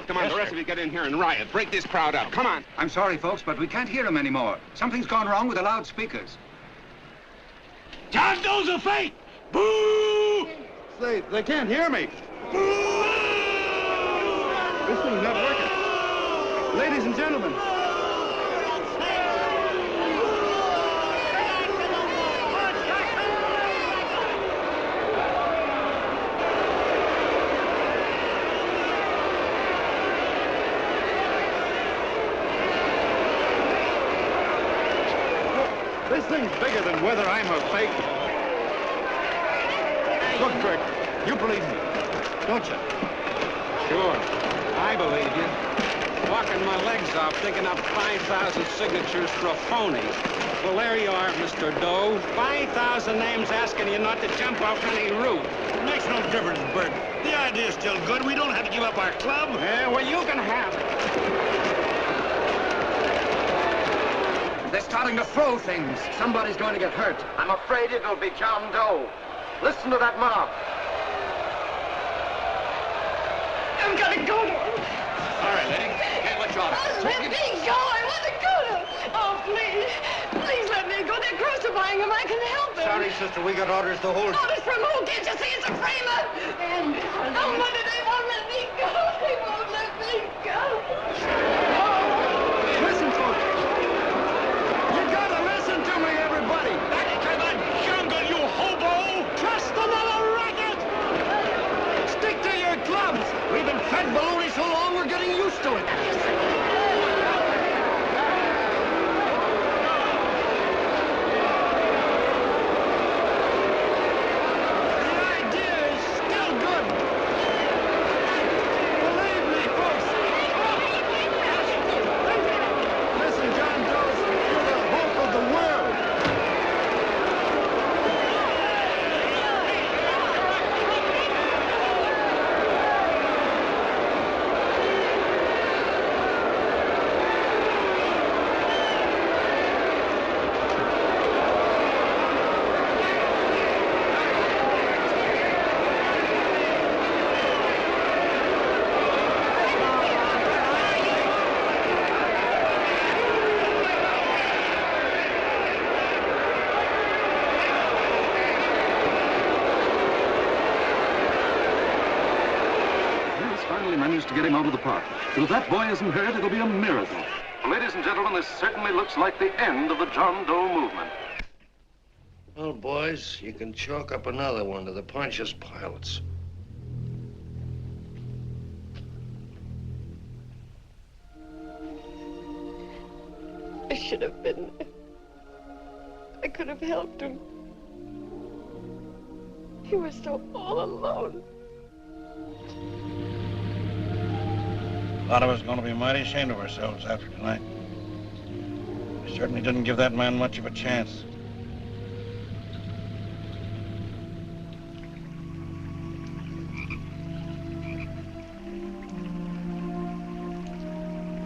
Come on, the rest of you get in here and riot. Break this crowd up. Come on. I'm sorry, folks, but we can't hear him anymore. Something's gone wrong with the loudspeakers. John Doe's a fake! Boo! They can't hear me. This thing's not working. Ladies and gentlemen. This thing's bigger than whether I'm a fake. Look, Kirk, you believe me, don't you? Sure, I believe you. Walking my legs off, digging up 5,000 signatures for a phony. Well, there you are, Mr. Doe. 5,000 names asking you not to jump off any roof. It makes no difference, Bert. The idea's still good. We don't have to give up our club. Yeah, well, you can have it. They're starting to throw things. Somebody's going to get hurt. I'm afraid it'll be John Doe. Listen to that mob. I've got to go to him. All right, lady. Can't let you out. Oh, let me go. I want to go to him. Oh, please. Please let me go. They're crucifying him. I can help him. Sorry, sister. We got orders to hold... Orders from who? Can't you see it's a framer? And oh, Mother, they won't let me go. They won't let me go. Listen, folks. You gotta listen to me, everybody. Back to the jungle, you hobo! Trust another racket. Stick to your clubs. We've been fed baloney so long we're getting used to it. Managed to get him out of the park. But if that boy isn't hurt, it'll be a miracle. Ladies and gentlemen, this certainly looks like the end of the John Doe movement. Well, boys, you can chalk up another one to the Pontius Pilates. I should have been there. I could have helped him. He was so all alone. A lot of us are going to be mighty ashamed of ourselves after tonight. We certainly didn't give that man much of a chance.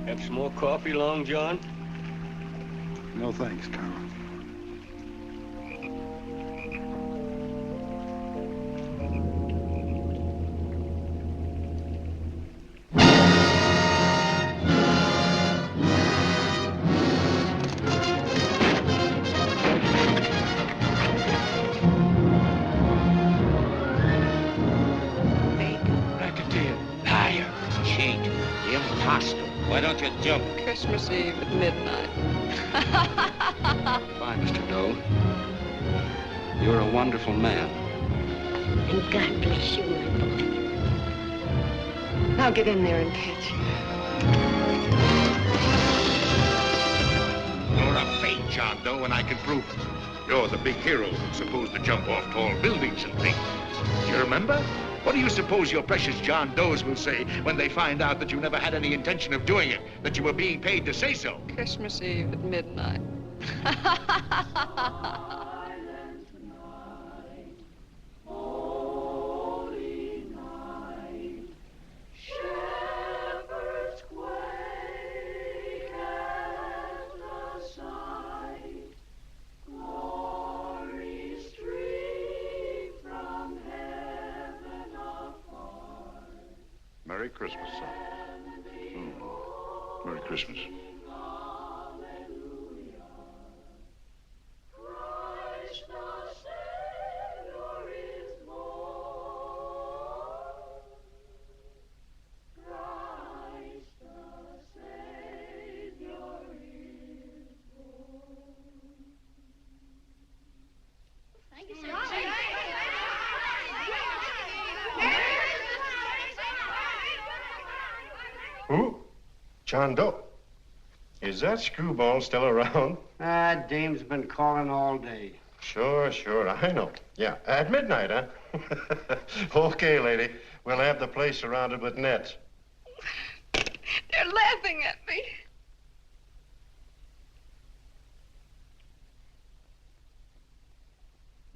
Have some more coffee, Long John? No thanks, Carl. Impossible. Why don't you jump? Christmas Eve at midnight. Bye, Mr. Doe. You're a wonderful man. And God bless you, my boy. Now get in there and catch him. You're a fake John Doe, and I can prove it. You're the big hero who's supposed to jump off tall buildings and things. You remember? What do you suppose your precious John Does will say when they find out that you never had any intention of doing it, that you were being paid to say so? Christmas Eve at midnight. Merry Christmas, son. Merry Christmas. Thank you, sir. Who? John Doe. Is that screwball still around? Dame's been calling all day. Sure, I know. Yeah, at midnight, huh? Okay, lady. We'll have the place surrounded with nets. They're laughing at me.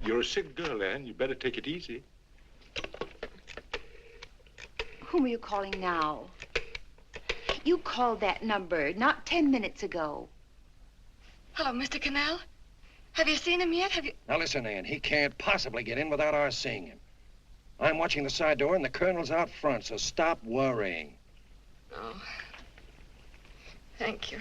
You're a sick girl, Anne. You better take it easy. Whom are you calling now? You called that number not 10 minutes ago. Hello, Mr. Cannell. Have you seen him yet? Have you... Now listen, Ann, he can't possibly get in without our seeing him. I'm watching the side door and the colonel's out front, so stop worrying. Oh. Thank you.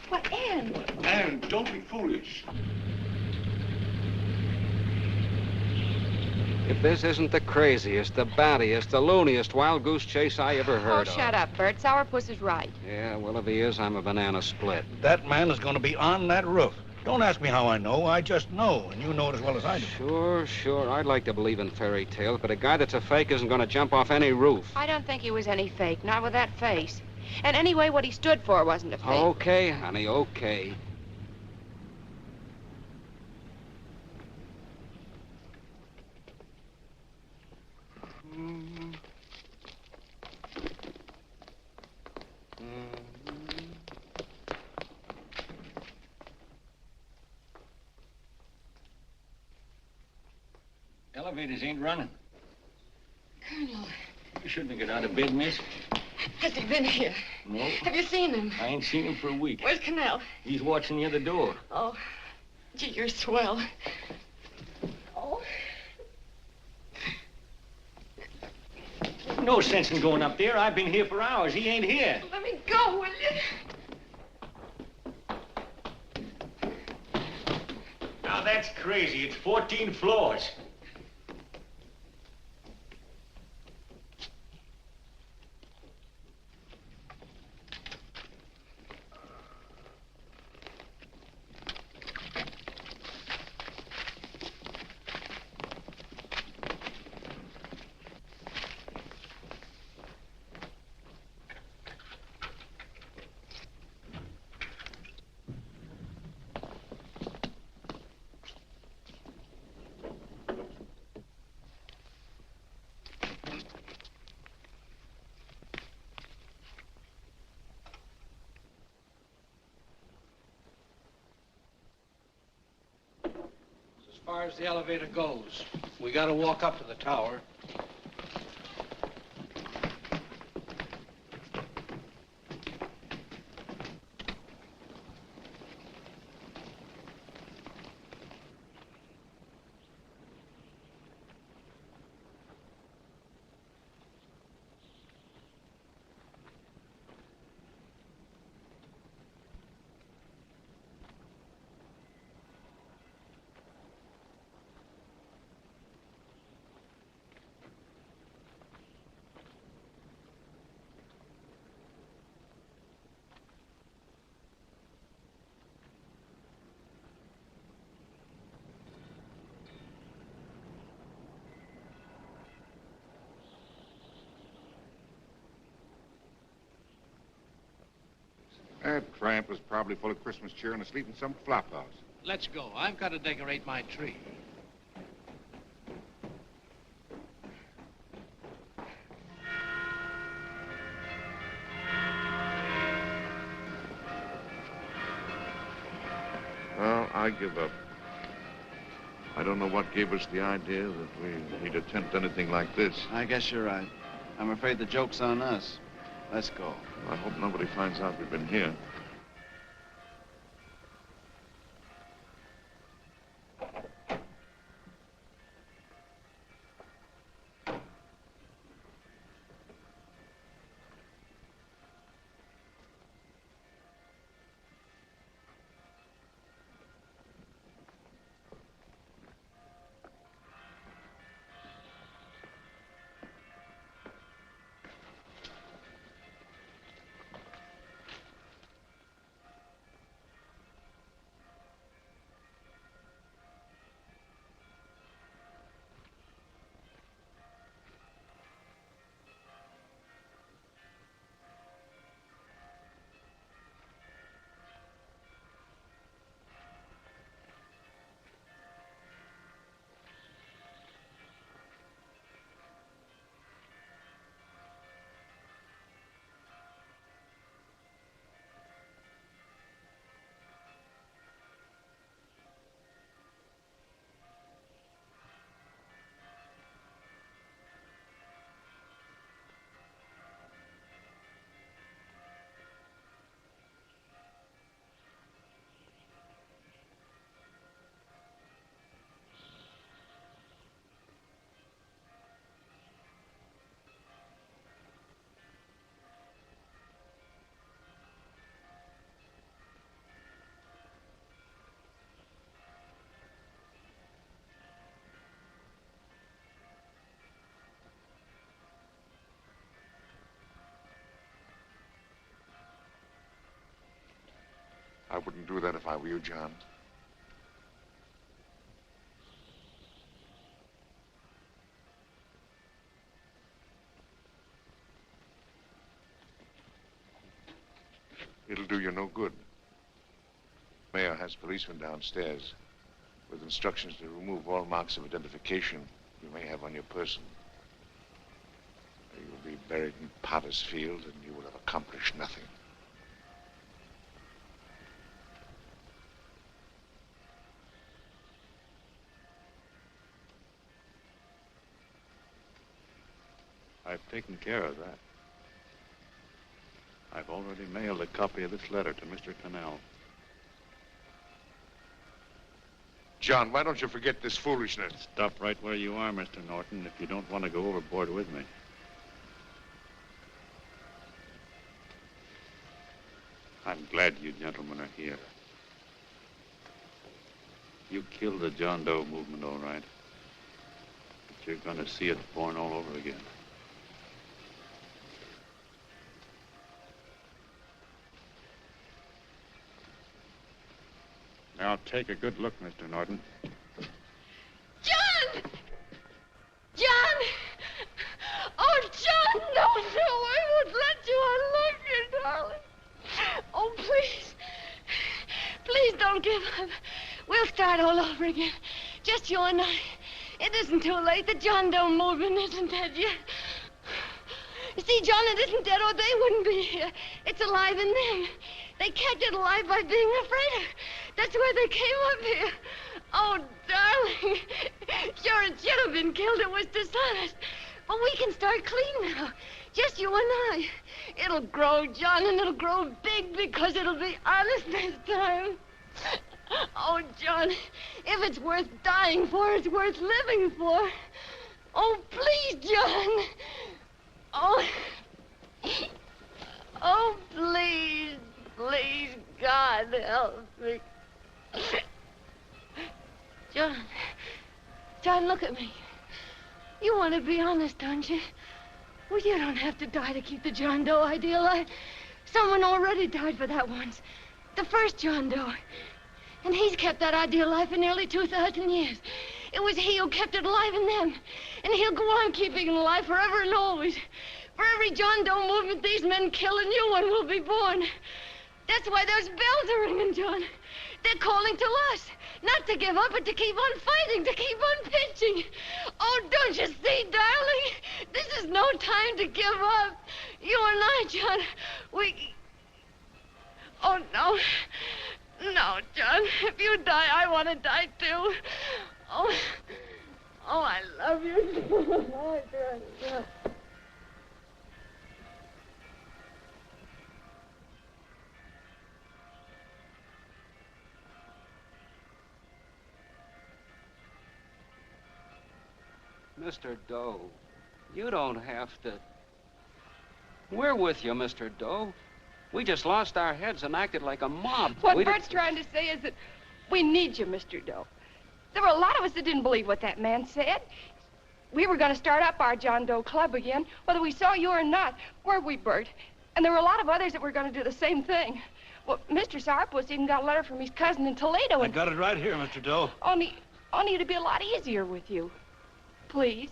What, Ann? Anne, don't be foolish. If this isn't the craziest, the battiest, the looniest wild goose chase I ever heard of. Oh, shut up, Bert. Sourpuss is right. Yeah, well, if he is, I'm a banana split. That man is going to be on that roof. Don't ask me how I know. I just know, and you know it as well as I do. Sure. I'd like to believe in fairy tales, but a guy that's a fake isn't going to jump off any roof. I don't think he was any fake, not with that face. And anyway, what he stood for wasn't a fake. Okay, honey, okay. Elevators ain't running. Colonel, You shouldn't have got out of bed, miss. has he been here? No, Have you seen him? I ain't seen him for a week. Where's Cannell? He's watching the other door. Oh, gee, you're swell. Oh. No sense in going up there. I've been here for hours. He ain't here. Let me go, will you? Now that's crazy. It's 14 floors. As far as the elevator goes, we got to walk up to the tower. That tramp was probably full of Christmas cheer and asleep in some flop house. Let's go. I've got to decorate my tree. Well, I give up. I don't know what gave us the idea that we'd attempt anything like this. I guess you're right. I'm afraid the joke's on us. Let's go. I hope nobody finds out we've been here. I wouldn't do that if I were you, John. It'll do you no good. Mayor has policemen downstairs with instructions to remove all marks of identification you may have on your person. You'll be buried in Potter's Field and you will have accomplished nothing. I've taken care of that. I've already mailed a copy of this letter to Mr. Cannell. John, why don't you forget this foolishness? Stop right where you are, Mr. Norton, if you don't want to go overboard with me. I'm glad you gentlemen are here. You killed the John Doe movement, all right. But you're going to see it born all over again. Now, take a good look, Mr. Norton. John! John! Oh, John, no, I won't let you unlock it, darling. Oh, please. Please don't give up. We'll start all over again. Just you and I. It isn't too late. The John Doe movement isn't dead yet. You see, John, it isn't dead or they wouldn't be here. It's alive in them. They kept it alive by being afraid of. That's why they came up here. Oh, darling. Sure, it should have been killed. It was dishonest. But we can start clean now. Just you and I. It'll grow, John, and it'll grow big because it'll be honest this time. Oh, John, if it's worth dying for, it's worth living for. Oh, please, John. Oh. Oh, please, please, God, help me. John, look at me. You want to be honest, don't you? Well, you don't have to die to keep the John Doe idea alive. Someone already died for that once. The first John Doe. And he's kept that idea alive for nearly 2,000 years. It was he who kept it alive in them. And he'll go on keeping it alive forever and always. For every John Doe movement these men kill, a new one will be born. That's why those bells are ringing, John. They're calling to us. Not to give up, but to keep on fighting, to keep on pitching. Oh, don't you see, darling? This is no time to give up. You and I, John, we... Oh, no. No, John. If you die, I want to die, too. Oh, I love you. Oh, John. Mr. Doe, you don't have to. We're with you, Mr. Doe. We just lost our heads and acted like a mob. What Bert's trying to say is that we need you, Mr. Doe. There were a lot of us that didn't believe what that man said. We were going to start up our John Doe Club again, whether we saw you or not. Weren't we, Bert? And there were a lot of others that were going to do the same thing. Well, Mr. Sourpuss even got a letter from his cousin in Toledo. I got it right here, Mr. Doe. Only it'd be a lot easier with you. Please.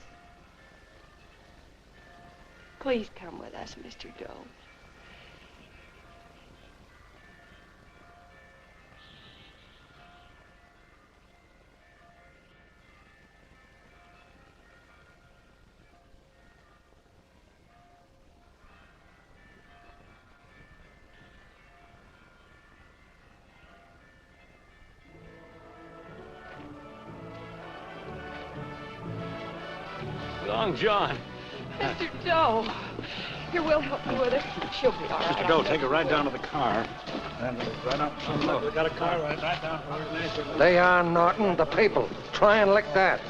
Please come with us, Mr. Doe. Long John. Mr. Doe. Here, we'll help you with it. She'll be all right. Mr. Doe, take her right down to the car. And right up. Oh, look, we got a car right down to where They are, Norton, the people. Try and lick that.